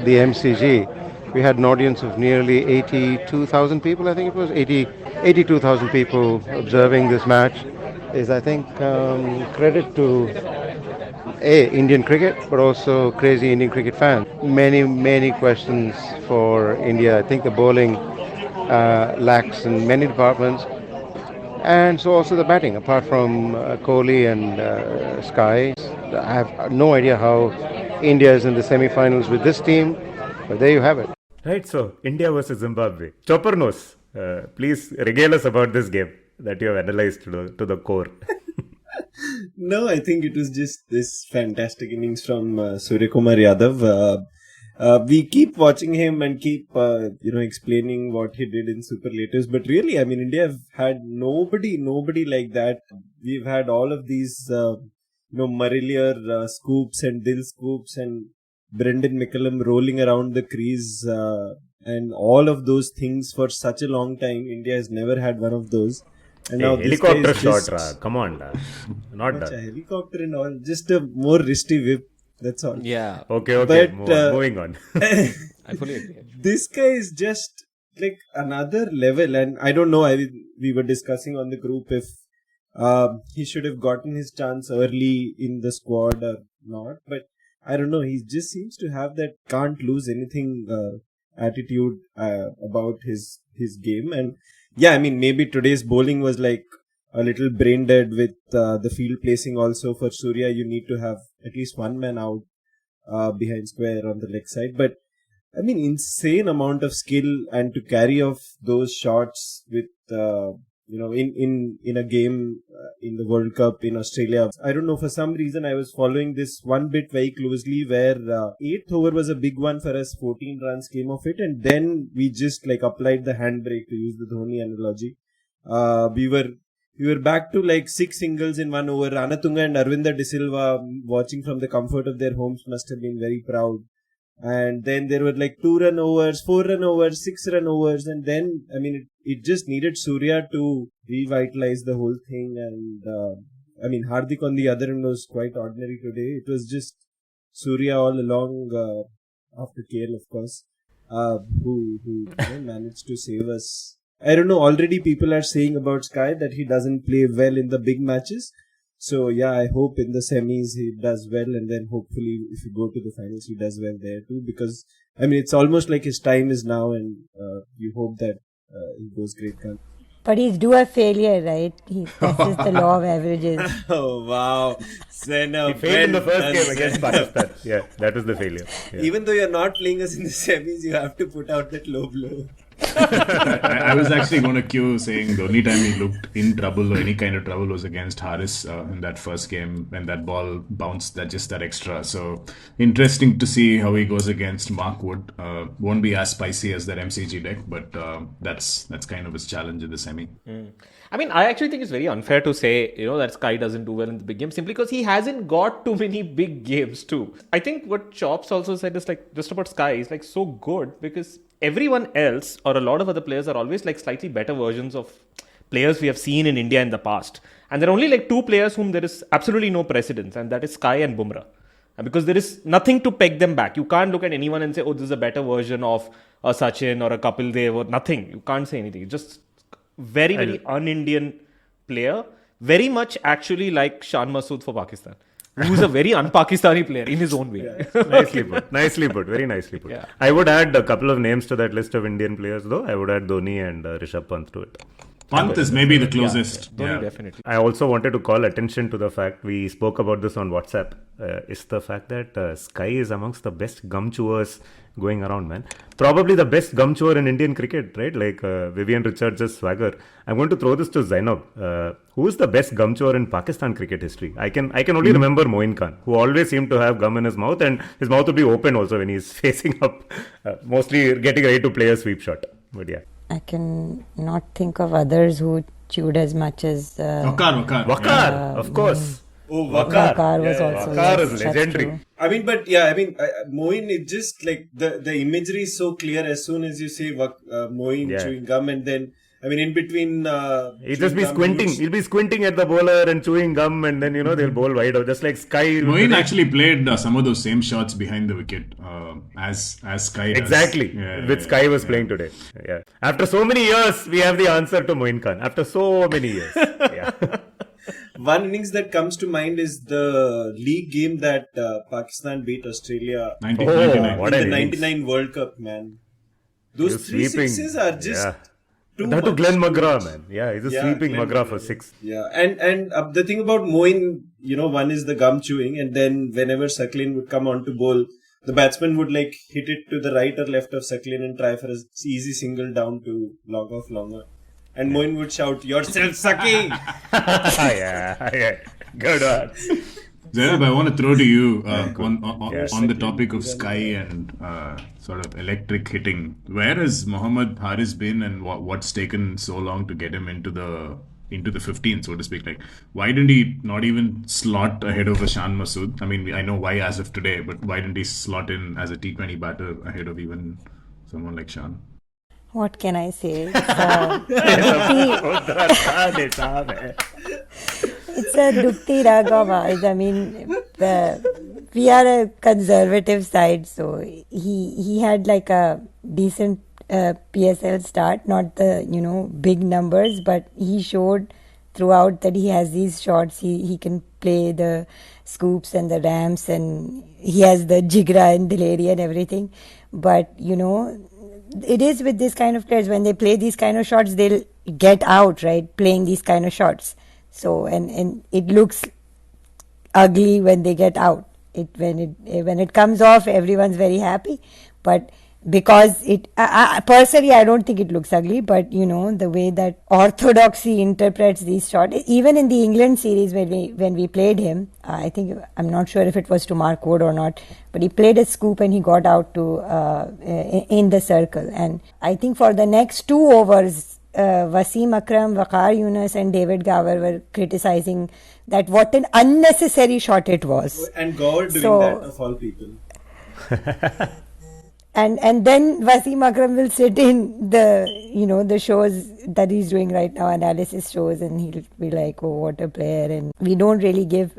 the MCG, we had an audience of nearly 82,000 people. I think it was 82,000 people observing this match. Is I think credit to Indian cricket, but also crazy Indian cricket fans. Many questions for India. I think the bowling lacks in many departments. And so also the batting, apart from Kohli and Sky. I have no idea how India is in the semi-finals with this team, but there you have it. Right, so India versus Zimbabwe. Chopernos, please regale us about this game that you have analyzed to the core. No, I think it was just this fantastic innings from Suryakumar Yadav. We keep watching him and keep explaining what he did in superlatives, but really, I mean, India have had nobody like that. We've had all of these Marillier scoops and Dill scoops and Brendan McCullum rolling around the crease and all of those things for such a long time. India has never had one of those. And now helicopter shot, come on, not that. Helicopter and all, just a more wristy whip. That's all. Yeah, Okay, But, moving on. I fully agree. This guy is just like another level, and I don't know. We were discussing on the group if he should have gotten his chance early in the squad or not, but I don't know. He just seems to have that can't lose anything attitude about his game, and yeah, I mean maybe today's bowling was like a little brain dead with the field placing also for Surya. You need to have at least one man out behind square on the leg side, but I mean, insane amount of skill and to carry off those shots with, in a game in the World Cup in Australia. I don't know, for some reason I was following this one bit very closely where 8th over was a big one for us, 14 runs came off it, and then we just like applied the handbrake, to use the Dhoni analogy. We were back to like 6 singles in 1 over. Anatunga and Arvinda De Silva, watching from the comfort of their homes, must have been very proud. And then there were like 2 run overs, 4 run overs, 6 run overs, and then I mean it just needed Surya to revitalize the whole thing. And I mean Hardik on the other end was quite ordinary today. It was just Surya all along, after KL of course, who managed to save us. I don't know. Already people are saying about Sky that he doesn't play well in the big matches. So yeah, I hope in the semis he does well, and then hopefully if we go to the finals he does well there too. Because I mean it's almost like his time is now, and you hope that he goes great. But he's due a failure, right? That's just the law of averages. Oh wow, Zainub, He failed in the first game against Pakistan. Yeah, that was the failure. Yeah. Even though you're not playing us in the semis, you have to put out that low blow. I was actually going to cue saying the only time he looked in trouble or any kind of trouble was against Haris in that first game when that ball bounced that extra. So interesting to see how he goes against Mark Wood. Won't be as spicy as that MCG deck, but that's kind of his challenge in the semi. I mean, I actually think it's very unfair to say, that Sky doesn't do well in the big game simply because he hasn't got too many big games too. I think what Chops also said is like just about Sky is like so good because everyone else or a lot of other players are always like slightly better versions of players we have seen in India in the past. And there are only like 2 players whom there is absolutely no precedence, and that is Sky and Bumrah. And because there is nothing to peg them back. You can't look at anyone and say, oh, this is a better version of a Sachin or a Kapil Dev or nothing. You can't say anything. It's just very, very un-Indian player. Very much actually like Shan Masood for Pakistan, who's a very un-Pakistani player in his own way. Nicely put. Very nicely put. Yeah. I would add a couple of names to that list of Indian players though. I would add Dhoni and Rishabh Pant to it. Pant is maybe the closest. Dhoni definitely. I also wanted to call attention to the fact, we spoke about this on WhatsApp, is the fact that Sky is amongst the best gum chewers going around, man. Probably the best gum chewer in Indian cricket, right? Like Vivian Richards' swagger. I'm going to throw this to Zainub. Who is the best gum chewer in Pakistan cricket history? I can only remember Moin Khan, who always seemed to have gum in his mouth, and his mouth would be open also when he's facing up, mostly getting ready to play a sweep shot. But yeah. I can not think of others who chewed as much as Waqar. Of course. Oh, Waqar was also. Waqar is that's legendary. true. I mean, but yeah, Moin, it just like the imagery is so clear as soon as you say Moin chewing gum, and then I mean in between. He'll just be squinting. He'll be squinting at the bowler and chewing gum, and then they'll bowl wide out, just like Sky. Moin actually played some of those same shots behind the wicket as Sky does. Exactly, with Sky was playing today. Yeah. After so many years, we have the answer to Moin Khan. After so many years. Yeah. One innings that comes to mind is the league game that Pakistan beat Australia 1999. what in an the innings. 99 World Cup, man. Those He's 3 sweeping. sixes are just too That to much. Glenn McGrath, man. Yeah, he's a sweeping Glenn McGrath for 6. Yeah, and the thing about Moin, one is the gum chewing, and then whenever Saklin would come on to bowl, the batsman would like hit it to the right or left of Saklin and try for an easy single down to log off longer. And Moin would shout, "You're self-sucking!" yeah. Good one. Zainab, I want to throw to you on the topic of Sky and sort of electric hitting. Where has Mohammad Haris been, and what's taken so long to get him into the 15, so to speak? Like, why didn't he not even slot ahead of a Shan Masood? I mean, I know why as of today, but why didn't he slot in as a T20 batter ahead of even someone like Shan? What can I say? It's a dukti rag of ours. I mean, we are a conservative side, so he had like a decent PSL start, not the big numbers, but he showed throughout that he has these shots. He can play the scoops and the ramps, and he has the jigra and dileri and everything. But it is with this kind of players, when they play these kind of shots, they'll get out, right? Playing these kind of shots. So and it looks ugly when they get out. When it comes off, everyone's very happy. But because personally, I don't think it looks ugly. But the way that orthodoxy interprets these shots, even in the England series when we played him, I'm not sure if it was to Mark Wood or not, but he played a scoop and he got out to in the circle. And I think for the next 2 overs, Wasim Akram, Waqar Yunus and David Gower were criticizing that what an unnecessary shot it was. And Gower doing that of all people. And then Wasim Akram will sit in the shows that he's doing right now, analysis shows, and he'll be like, oh, what a player. And we don't really give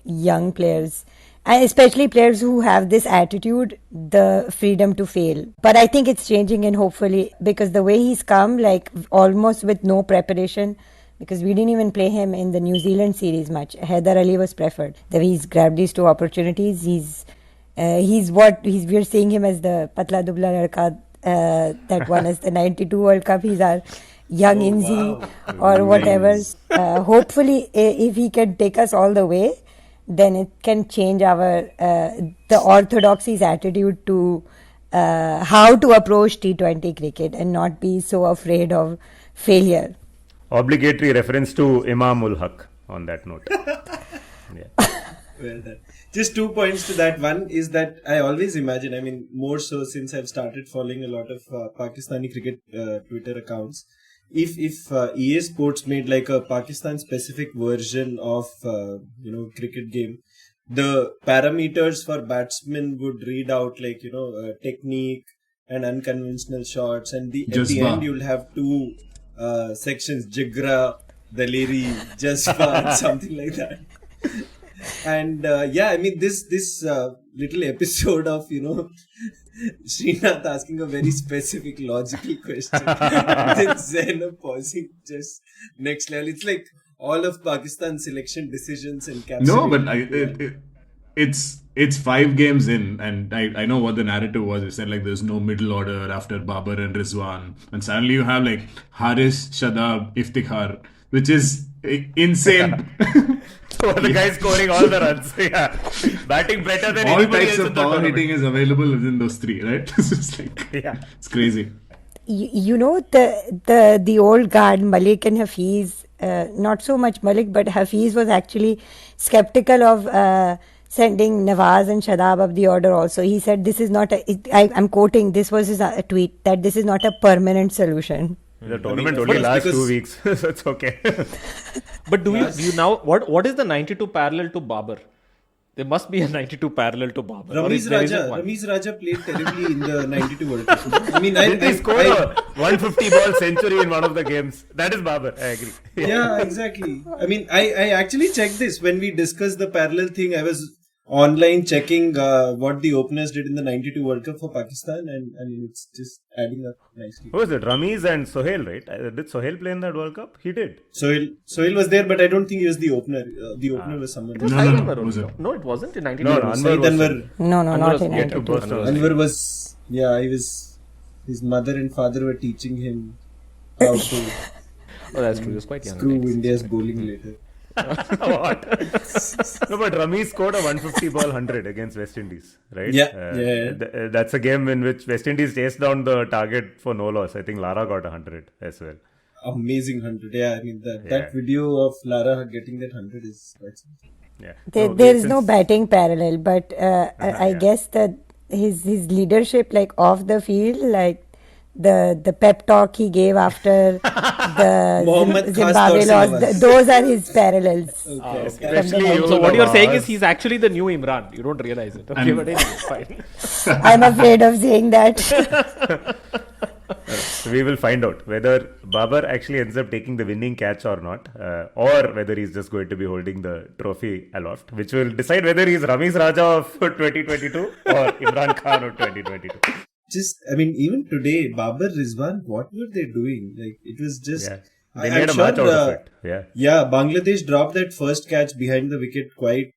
young players, and especially players who have this attitude, the freedom to fail. But I think it's changing, and hopefully, because the way he's come, like almost with no preparation, because we didn't even play him in the New Zealand series much. Haider Ali was preferred. The way he's grabbed these 2 opportunities, we're seeing him as the patla dubla ladka that won us the 92 World Cup. He's our young Inzi or whatever. Hopefully, if he can take us all the way, then it can change the orthodoxy's attitude to how to approach T20 cricket and not be so afraid of failure. Obligatory reference to Imam ul Haq on that note. Well done. Just 2 points to that. One is that I always imagine, more so since I've started following a lot of Pakistani cricket Twitter accounts, if EA Sports made like a Pakistan specific version of cricket game, the parameters for batsmen would read out like technique and unconventional shots, and at the end you'll have 2 sections: jigra, dileri, jazba, something like that. And this little episode of Srinath asking a very specific logical question, then Zainub pausing, just next level. It's like all of Pakistan selection decisions and capturing. No, but it's 5 games in, and I know what the narrative was. It said like there's no middle order after Babar and Rizwan, and suddenly you have like Haris, Shadab, Iftikhar, which is insane. So the guy scoring all the runs, batting better than all anybody types else of power hitting is available within those 3, right? It's just like it's crazy. The old guard Malik and Hafiz, not so much Malik, but Hafiz was actually skeptical of sending Nawaz and Shadab up the order also. He said this is not I'm quoting, this was his tweet, that this is not a permanent solution. The tournament only lasts 2 weeks, so it's okay. But do you now, what is the 92 parallel to Babar? There must be a 92 parallel to Babar. Rameez Raja played terribly in the 92 World Cup. He scored a 150 ball century in one of the games. That is Babar, I agree. Yeah, exactly. I actually checked this when we discussed the parallel thing. I was online checking what the openers did in the 92 World Cup for Pakistan, and it's just adding up nicely. Who was it? Rameez and Sohail, right? Did Sohail play in that World Cup? He did. Sohail was there, but I don't think he was the opener. The opener was someone else. No, it wasn't in 92. No, Anwar. No, not in 92. Anwar was, his mother and father were teaching him how to that's true. He was quite young. Screw India's bowling later. What? No, but Rameez scored a 150 ball 100 against West Indies, right? Yeah. That's a game in which West Indies chased down the target for no loss. I think Lara got 100 as well. Amazing 100. Yeah, that video of Lara getting that 100 is quite something. Yeah. There is no batting parallel, but I guess that his leadership, like off the field, like the pep talk he gave after the Zimbabwe loss, those are his parallels. Okay. So what you're saying is he's actually the new Imran. You don't realize it. Okay, but anyway, fine. I'm afraid of saying that. So we will find out whether Babar actually ends up taking the winning catch or not, or whether he's just going to be holding the trophy aloft, which will decide whether he's Rameez Raja of 2022 or Imran Khan of 2022. Even today, Babar, Rizwan, what were they doing? Like, it was just... Yeah. They made a match out of it. Yeah, Bangladesh dropped that first catch behind the wicket quite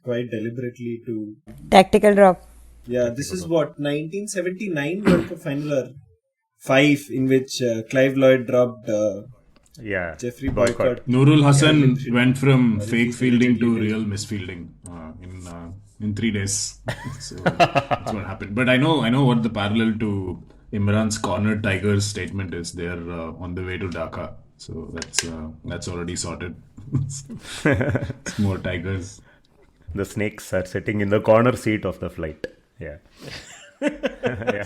deliberately to... Tactical drop. Yeah, this is what, 1979 World Cup final or 5, in which Clive Lloyd dropped Jeffrey Boycott. Nurul Hassan went from fake fielding to real misfielding in 3 days. So that's what happened. But I know what the parallel to Imran's cornered Tigers statement is. They are on the way to Dhaka. So that's already sorted. It's more Tigers. The snakes are sitting in the corner seat of the flight. Yeah.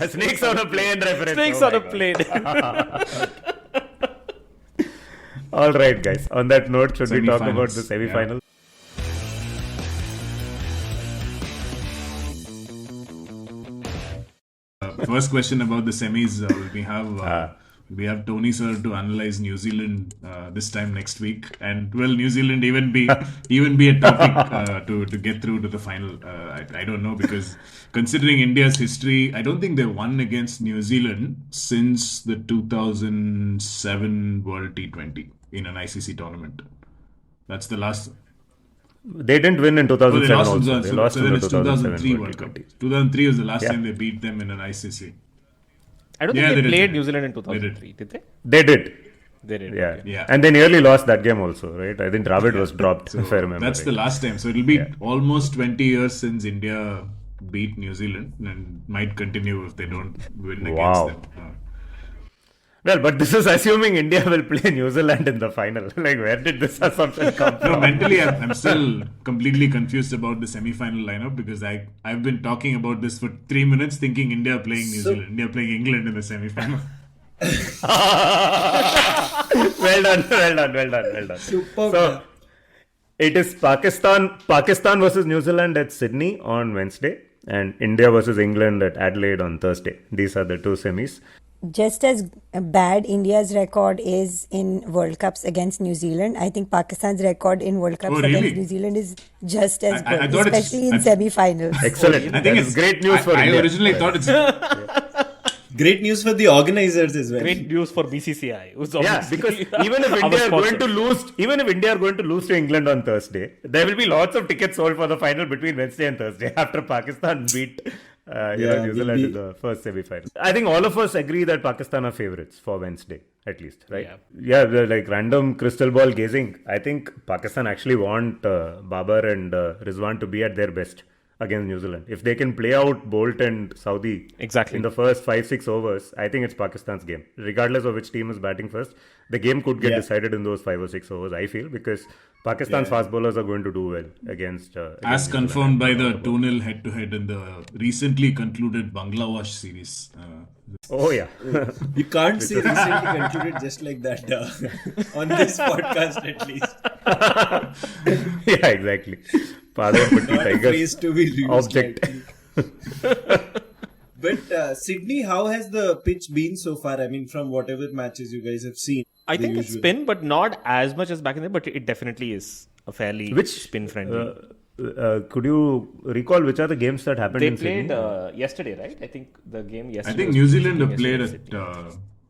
Snakes on a plane reference. Snakes on a plane. All right, guys. On that note, should we talk about the semi-final? First question about the semis. We have Tony sir to analyze New Zealand this time next week, and will New Zealand even be a topic to get through to the final? I don't know, because considering India's history, I don't think they won against New Zealand since the 2007 World T20 in an ICC tournament. That's the last. They didn't win in 2007 also. They lost in the 2003 World Cup. 2003 was the last time they beat them in an ICC. I don't think they played New Zealand in 2003, did they? They did. They did. Yeah. And they nearly lost that game also, right? I think Dravid was dropped, so if I remember. That's the last time. So it'll be almost 20 years since India beat New Zealand, and might continue if they don't win against them. Well, but this is assuming India will play New Zealand in the final. Like, where did this assumption come from? No, mentally, I'm still completely confused about the semi-final lineup, because I've been talking about this for 3 minutes, thinking India playing New Zealand, India playing England in the semi-final. Well done. Superb. So, it is Pakistan versus New Zealand at Sydney on Wednesday, and India versus England at Adelaide on Thursday. These are the two semis. Just as bad India's record is in World Cups against New Zealand, I think Pakistan's record in World Cups against New Zealand is just as good, especially in semi-finals. Excellent. I think it's great news for India. I originally thought it's... Great news for the organizers as well. Great news for BCCI. Because even if India are going to lose to England on Thursday, there will be lots of tickets sold for the final between Wednesday and Thursday after Pakistan beat New Zealand in the first semi-final. I think all of us agree that Pakistan are favourites for Wednesday, at least, right? Yeah, like random crystal ball gazing. I think Pakistan actually want Babar and Rizwan to be at their best against New Zealand. If they can play out Bolt and Saudi in the first 5-6 overs, I think it's Pakistan's game. Regardless of which team is batting first, the game could get decided in those 5 or 6 overs, I feel, because Pakistan's fast bowlers are going to do well against as confirmed by the 2-0 head-to-head in the recently concluded Bangladesh series. You can't say recently concluded just like that on this podcast, at least. Yeah, exactly. Phrase to be used object. But Sydney, how has the pitch been so far? I mean, from whatever matches you guys have seen. I think it's spin, but not as much as back in there. But it definitely is a fairly spin friendly. Could you recall which are the games that happened in Sydney? They played yesterday, right? I think the game yesterday. I think New Zealand have played at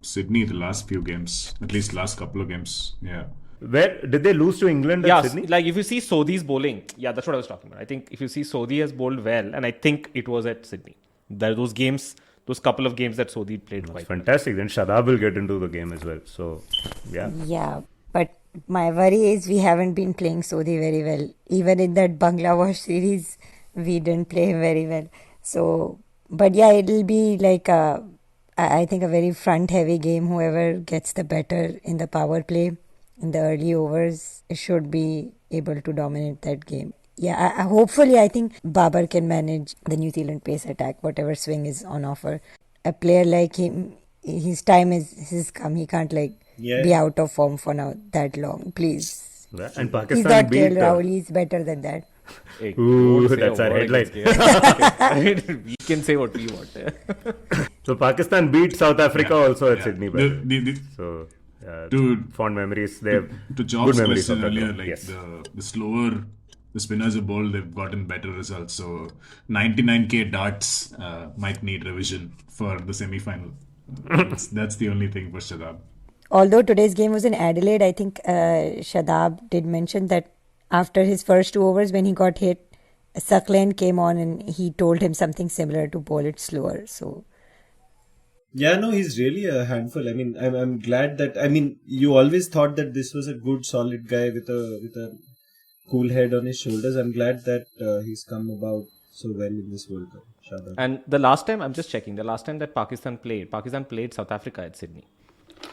Sydney the last few games, at least last couple of games. Yeah. Where did they lose to England at Sydney? Like if you see Sodhi's bowling, that's what I was talking about. I think if you see Sodhi has bowled well, and I think it was at Sydney. Those couple of games that Sodhi played quite fantastic. Then Shadab will get into the game as well. So, Yeah, but my worry is we haven't been playing Sodhi very well. Even in that Bangladesh series, we didn't play him very well. So, but it'll be like I think a very front-heavy game. Whoever gets the better in the power play in the early overs should be able to dominate that game. Yeah, hopefully I think Babar can manage the New Zealand pace attack, whatever swing is on offer. A player like him, his time has come. He can't be out of form for now that long, please. And Pakistan he's not KL Rahul, he's better than that. Hey, Ooh, don't say that's a our word headline. against KL. We can say what we want. So Pakistan beat South Africa also at Sydney. By the way. The, So to fond memories. They have to good Job's memories of question that earlier, ground. like Yes. the slower the spinners are bowled, they've gotten better results. So 99k darts might need revision for the semi-final. That's the only thing for Shadab. Although today's game was in Adelaide, I think Shadab did mention that after his first 2 overs, when he got hit, Suckland came on and he told him something similar to bowl it slower. So Yeah, no, he's really a handful. I mean, I'm glad that. I mean, you always thought that this was a good, solid guy with a cool head on his shoulders. I'm glad that he's come about so well in this World Cup. Shadab. And the last time, I'm just checking, the last time that Pakistan played South Africa at Sydney,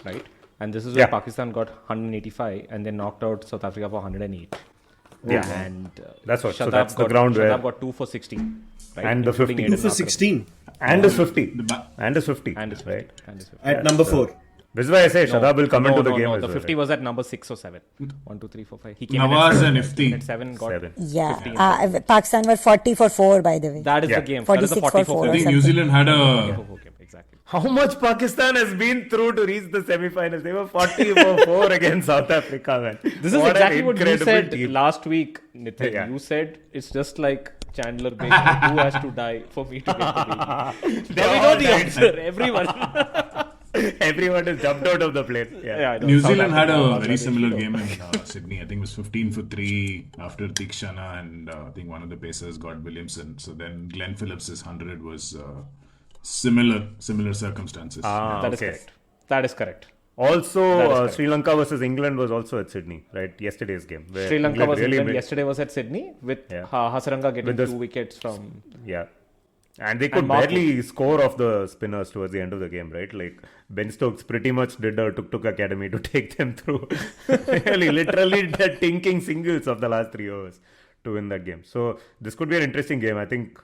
right? And this is where Pakistan got 185 and then knocked out South Africa for 108. Yeah, And that's what. So Shadab that's the got, ground where Shadab got 2 for 16. Right? And the Including 50. Aiden 2 for Markram. 16 and is 50 And is 50. right. And is 50. at number 4. This is why I say Shadab will come into the game as the well. 50 was at number 6 or 7. 1, 2, 3, 4, 5. He came Nawaz in and at Ifti. At 7 got 7. yeah, Pakistan were 40 for 4, by the way. That is Yeah. the game. That is the 46 for 44 4 I think or New something. Zealand had a game. Exactly. How much Pakistan has been through to reach the semi-finals? They were 40 for 4 against South Africa, man. This is What an exactly what you incredible said team. last week, Nitin. Yeah. You said it's just like Chandler Bing. Who has to die for me to get the baby? Now we know the answer. Everyone. Everyone has jumped out of the plane. Yeah. I know. New South Zealand had Africa, a very Bangladesh, similar you know. game in Sydney. I think it was 15 for 3 after Tikshana, and I think one of the pacers got Williamson. So then Glenn Phillips's 100 was similar circumstances. That is okay. correct. That is correct. Also, That is correct. Sri Lanka versus England was also at Sydney, right? Yesterday's game. Where Sri Lanka was really England made- yesterday was at Sydney with Yeah. Hasaranga getting With the- 2 wickets from. Yeah. And they could Mark barely score off the spinners towards the end of the game, right? Like Ben Stokes pretty much did a tuk-tuk academy to take them through. Really, literally the tinking singles of the last 3 overs to win that game. So this could be an interesting game. I think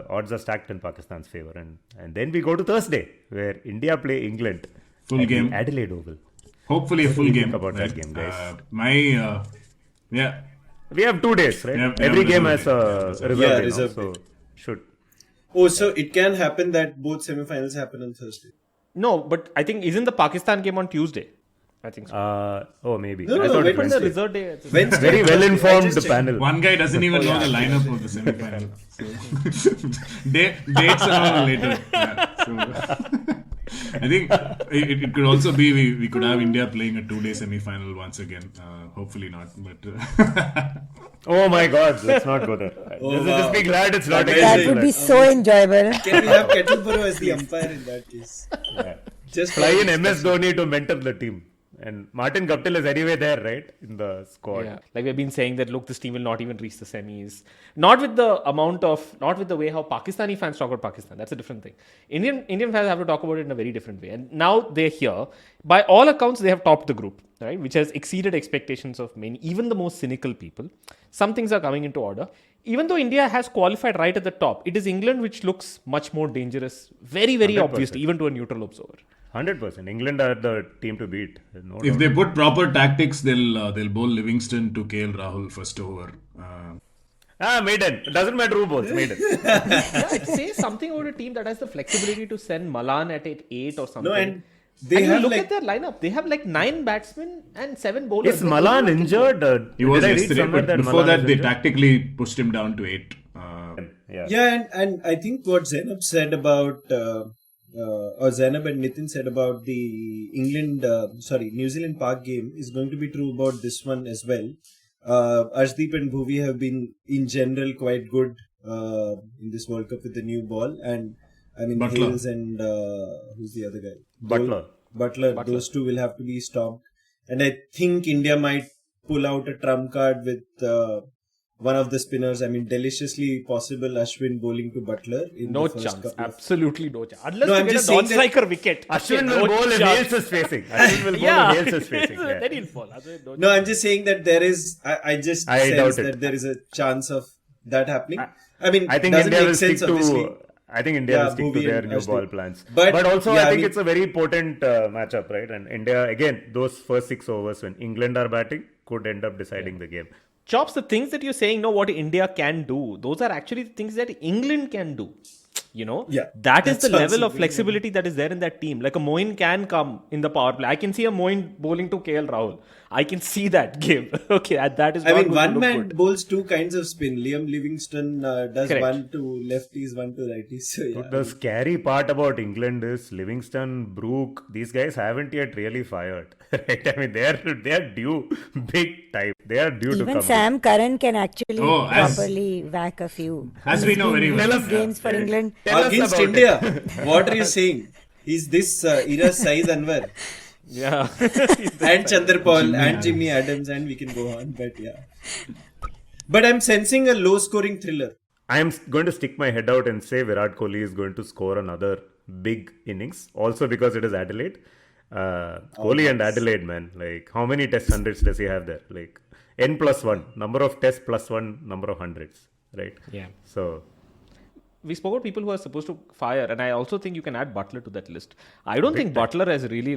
odds are stacked in Pakistan's favor. And then we go to Thursday, where India play England. Full at the game. Adelaide Oval. Hopefully a What do full you game. think about that game, guys? Yeah. We have 2 days, right? Yeah, Every yeah, game reserve has day. a reserve Yeah, day now, reserve so day. should. Oh, so it can happen that both semi-finals happen on Thursday. No, but I think isn't the Pakistan game on Tuesday? I think so. Maybe. No, I no, thought it Wednesday. was the reserve day. Wednesday. very well I informed just checked. panel. One guy doesn't even know the lineup of the semi-final. So dates are all later. Yeah, so I think it could also be we could have India playing a 2-day semi-final once again. Hopefully not, but Oh my God, let's not go there. Just be glad it's not That against That would be England. so enjoyable. Can we have Kettleborough as the umpire in that case? Just Fly in MS Dhoni to mentor the team. And Martin Guptill is anyway there, right? In the squad. Yeah, like we've been saying that look, this team will not even reach the semis. Not with the way how Pakistani fans talk about Pakistan. That's a different thing. Indian fans have to talk about it in a very different way. And now they're here. By all accounts, they have topped the group, right? Which has exceeded expectations of many, even the most cynical people. Some things are coming into order. Even though India has qualified right at the top, it is England which looks much more dangerous. Very, very 100%. obviously, even to a neutral observer. 100%. No are the team to beat. No if doubt. they put proper tactics, they'll bowl Livingston to KL Rahul first over. Maiden. It doesn't matter who bowls. Maiden. Yeah, it says something about a team that has the flexibility to send Malan at 8 or something. No, and they and you have look like at their lineup. They have like 9 batsmen and 7 bowlers. Is Malan injured? He was Did I read yesterday, somewhere but that before Malan that was they injured? tactically pushed him down to 8. and I think what Zainub said about or Zainub and Nitin said about the New Zealand Park game is going to be true about this one as well. Arshdeep and Bhuvi have been in general quite good in this World Cup with the new ball, and I mean Butler. Hales and who's the other guy? Butler. Those two will have to be stopped, and I think India might pull out a trump card with one of the spinners. I mean, deliciously possible Ashwin bowling to Butler in No the first chance. couple of... Absolutely no chance. Unless No, you I'm get just a saying that- non-striker wicket. Ashwin Okay, will no bowl if chance. Hales is facing. Ashwin will bowl Yeah. if Hales is facing. Yeah. Then he'll fall. Otherwise, no No, chance. I'm just saying that there is. I just I doubt sense it. that there is a chance of that happening. I mean, I think doesn't India make will stick sense, obviously. to. I think India Yeah, will stick to Bhuvi their and new Ashdeep. ball plans. But, also, yeah, I I think mean- it's a very potent matchup, right? And India, again, those first 6 overs when England are batting could end up deciding the game. Chops, the things that you're saying, what India can do, those are actually the things that England can do. That is the level of flexibility that is there in that team. Like a Moin can come in the power play. I can see a Moin bowling to KL Rahul. I can see that game. Okay, that is. One man bowls two kinds of spin. Liam Livingstone does one to lefties, one to righties. So, The scary part about England is Livingstone, Brook. These guys haven't yet really fired. Right? I mean, they are due big time. They are due to come. Even Sam Curran can actually properly whack a few. As we know very well. Games for England. Against India. What are you saying? Is this era Saeed Anwar? Yeah. And Chandrapal and Jimmy Adams, and we can go on. But I'm sensing a low scoring thriller. I am going to stick my head out and say Virat Kohli is going to score another big innings. Also because it is Adelaide. Kohli and Adelaide, man. Like, how many test hundreds does he have there? Like, n+1. Number of tests +1 number of hundreds. Right? Yeah. So... we spoke about people who are supposed to fire, and I also think you can add Butler to that list. I don't think Butler has really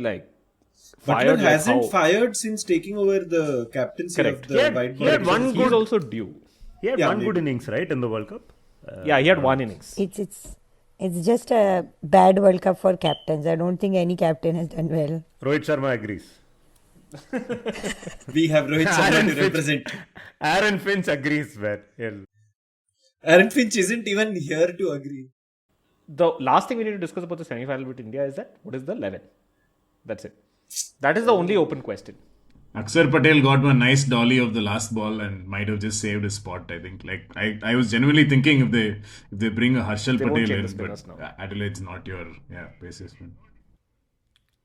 Butler hasn't fired since taking over the captaincy of the white ball. He's also due. He had one good innings, right, in the World Cup? He had one innings. It's just a bad World Cup for captains. I don't think any captain has done well. Rohit Sharma agrees. We have Rohit Sharma to represent. Aaron Finch agrees, man. Aaron Finch isn't even here to agree. The last thing we need to discuss about the semi-final with India is what is the 11? That's it. That is the only open question. Akshar Patel got one nice dolly of the last ball and might have just saved his spot, I think. I was genuinely thinking if they bring a Harshal Patel in, but Adelaide's not your baseman.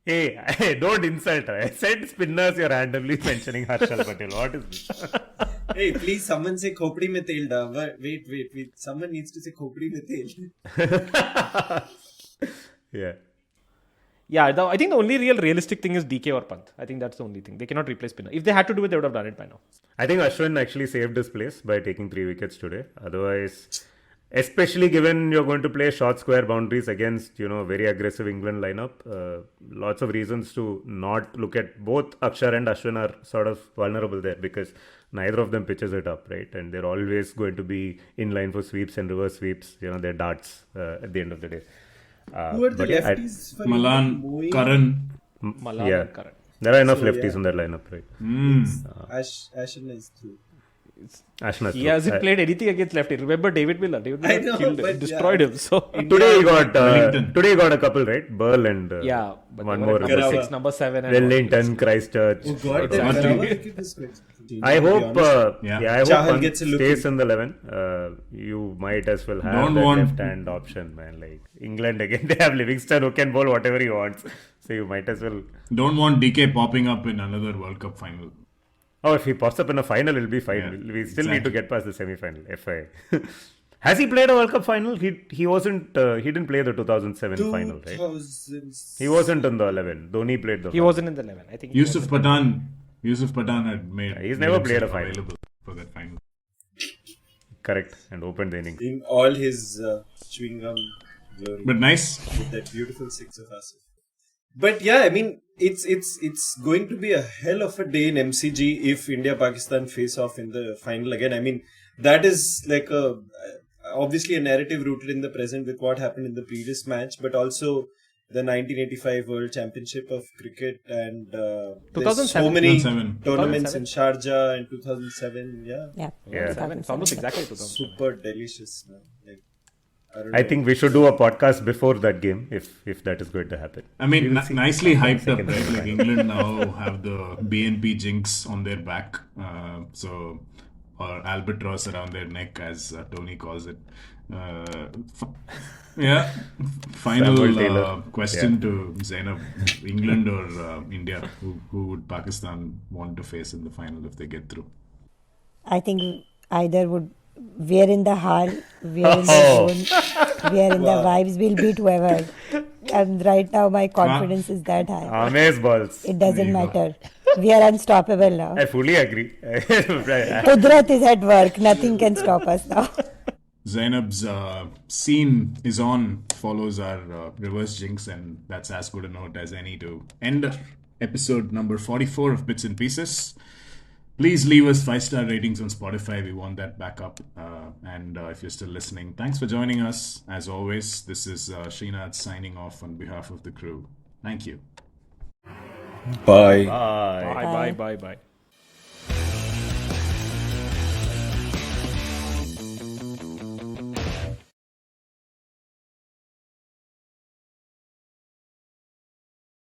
Hey, don't insult her. I said spinners, you're randomly mentioning Harshal Patel. What is this? Hey, please, someone say Khopdi mein tel da. Wait. Someone needs to say Khopdi mein tel. Yeah. Yeah, I think the only realistic thing is DK or Pant. I think that's the only thing. They cannot replace spinner. If they had to do it, they would have done it by now. I think Ashwin actually saved his place by taking 3 wickets today. Otherwise, especially given you're going to play short square boundaries against, very aggressive England lineup, lots of reasons to not look at both Akshar and Ashwin are sort of vulnerable there because neither of them pitches it up, right? And they're always going to be in line for sweeps and reverse sweeps. They're darts at the end of the day. Who are the lefties for Malan, Karan. Malan and Karan. There are enough lefties in that lineup, right? Ashwin is through. He hasn't played anything against lefty. Remember David Miller? David Miller killed him, destroyed him. So today he got a couple, right? Burl and but one more. Number 6, number 7, and Wellington, Christchurch. Oh God, I hope Chahal Pant stays in the 11. You might as well have that left-hand option, man. Like England again, they have Livingstone who can bowl whatever he wants. So you might as well. Don't want DK popping up in another World Cup final. Oh, if he pops up in a final, it'll be fine. Yeah, we still need to get past the semi-final. FI. Has he played a World Cup final? He wasn't. He didn't play the 2007 final, right? He wasn't in the 11. Dhoni played the. He wasn't in the 11. I think Yusuf Pathan had made. He's never played a final available for that final. Correct, and opened the innings in all his chewing gum glory. But nice with that beautiful 6 of Asif. But yeah, I mean, it's going to be a hell of a day in MCG if India-Pakistan face off in the final again. I mean, that is like obviously a narrative rooted in the present with what happened in the previous match, but also the 1985 World Championship of Cricket and there's so many tournaments in Sharjah in 2007. Yeah. It's almost exactly 2007. Super delicious, man. Like, I think we should do a podcast before that game if that is going to happen. I mean, nicely hyped up, right? Like England now have the BNP jinx on their back, or albatross around their neck, as Tony calls it. Final question to Zainub: England or India? Who would Pakistan want to face in the final if they get through? I think either would. We are in the haal, we are in the zone, we are in the vibes, we'll beat whoever. And right now my confidence is that high. Amaze balls. It doesn't matter. We are unstoppable now. I fully agree. Qudrat is at work. Nothing can stop us now. Zainab's scene is on, follows our reverse jinx, and that's as good a note as any to end episode number 44 of Bits and Pieces. Please leave us 5-star ratings on Spotify. We want that back up. And if you're still listening, thanks for joining us. As always, this is Srinath signing off on behalf of the crew. Thank you. Bye. Bye.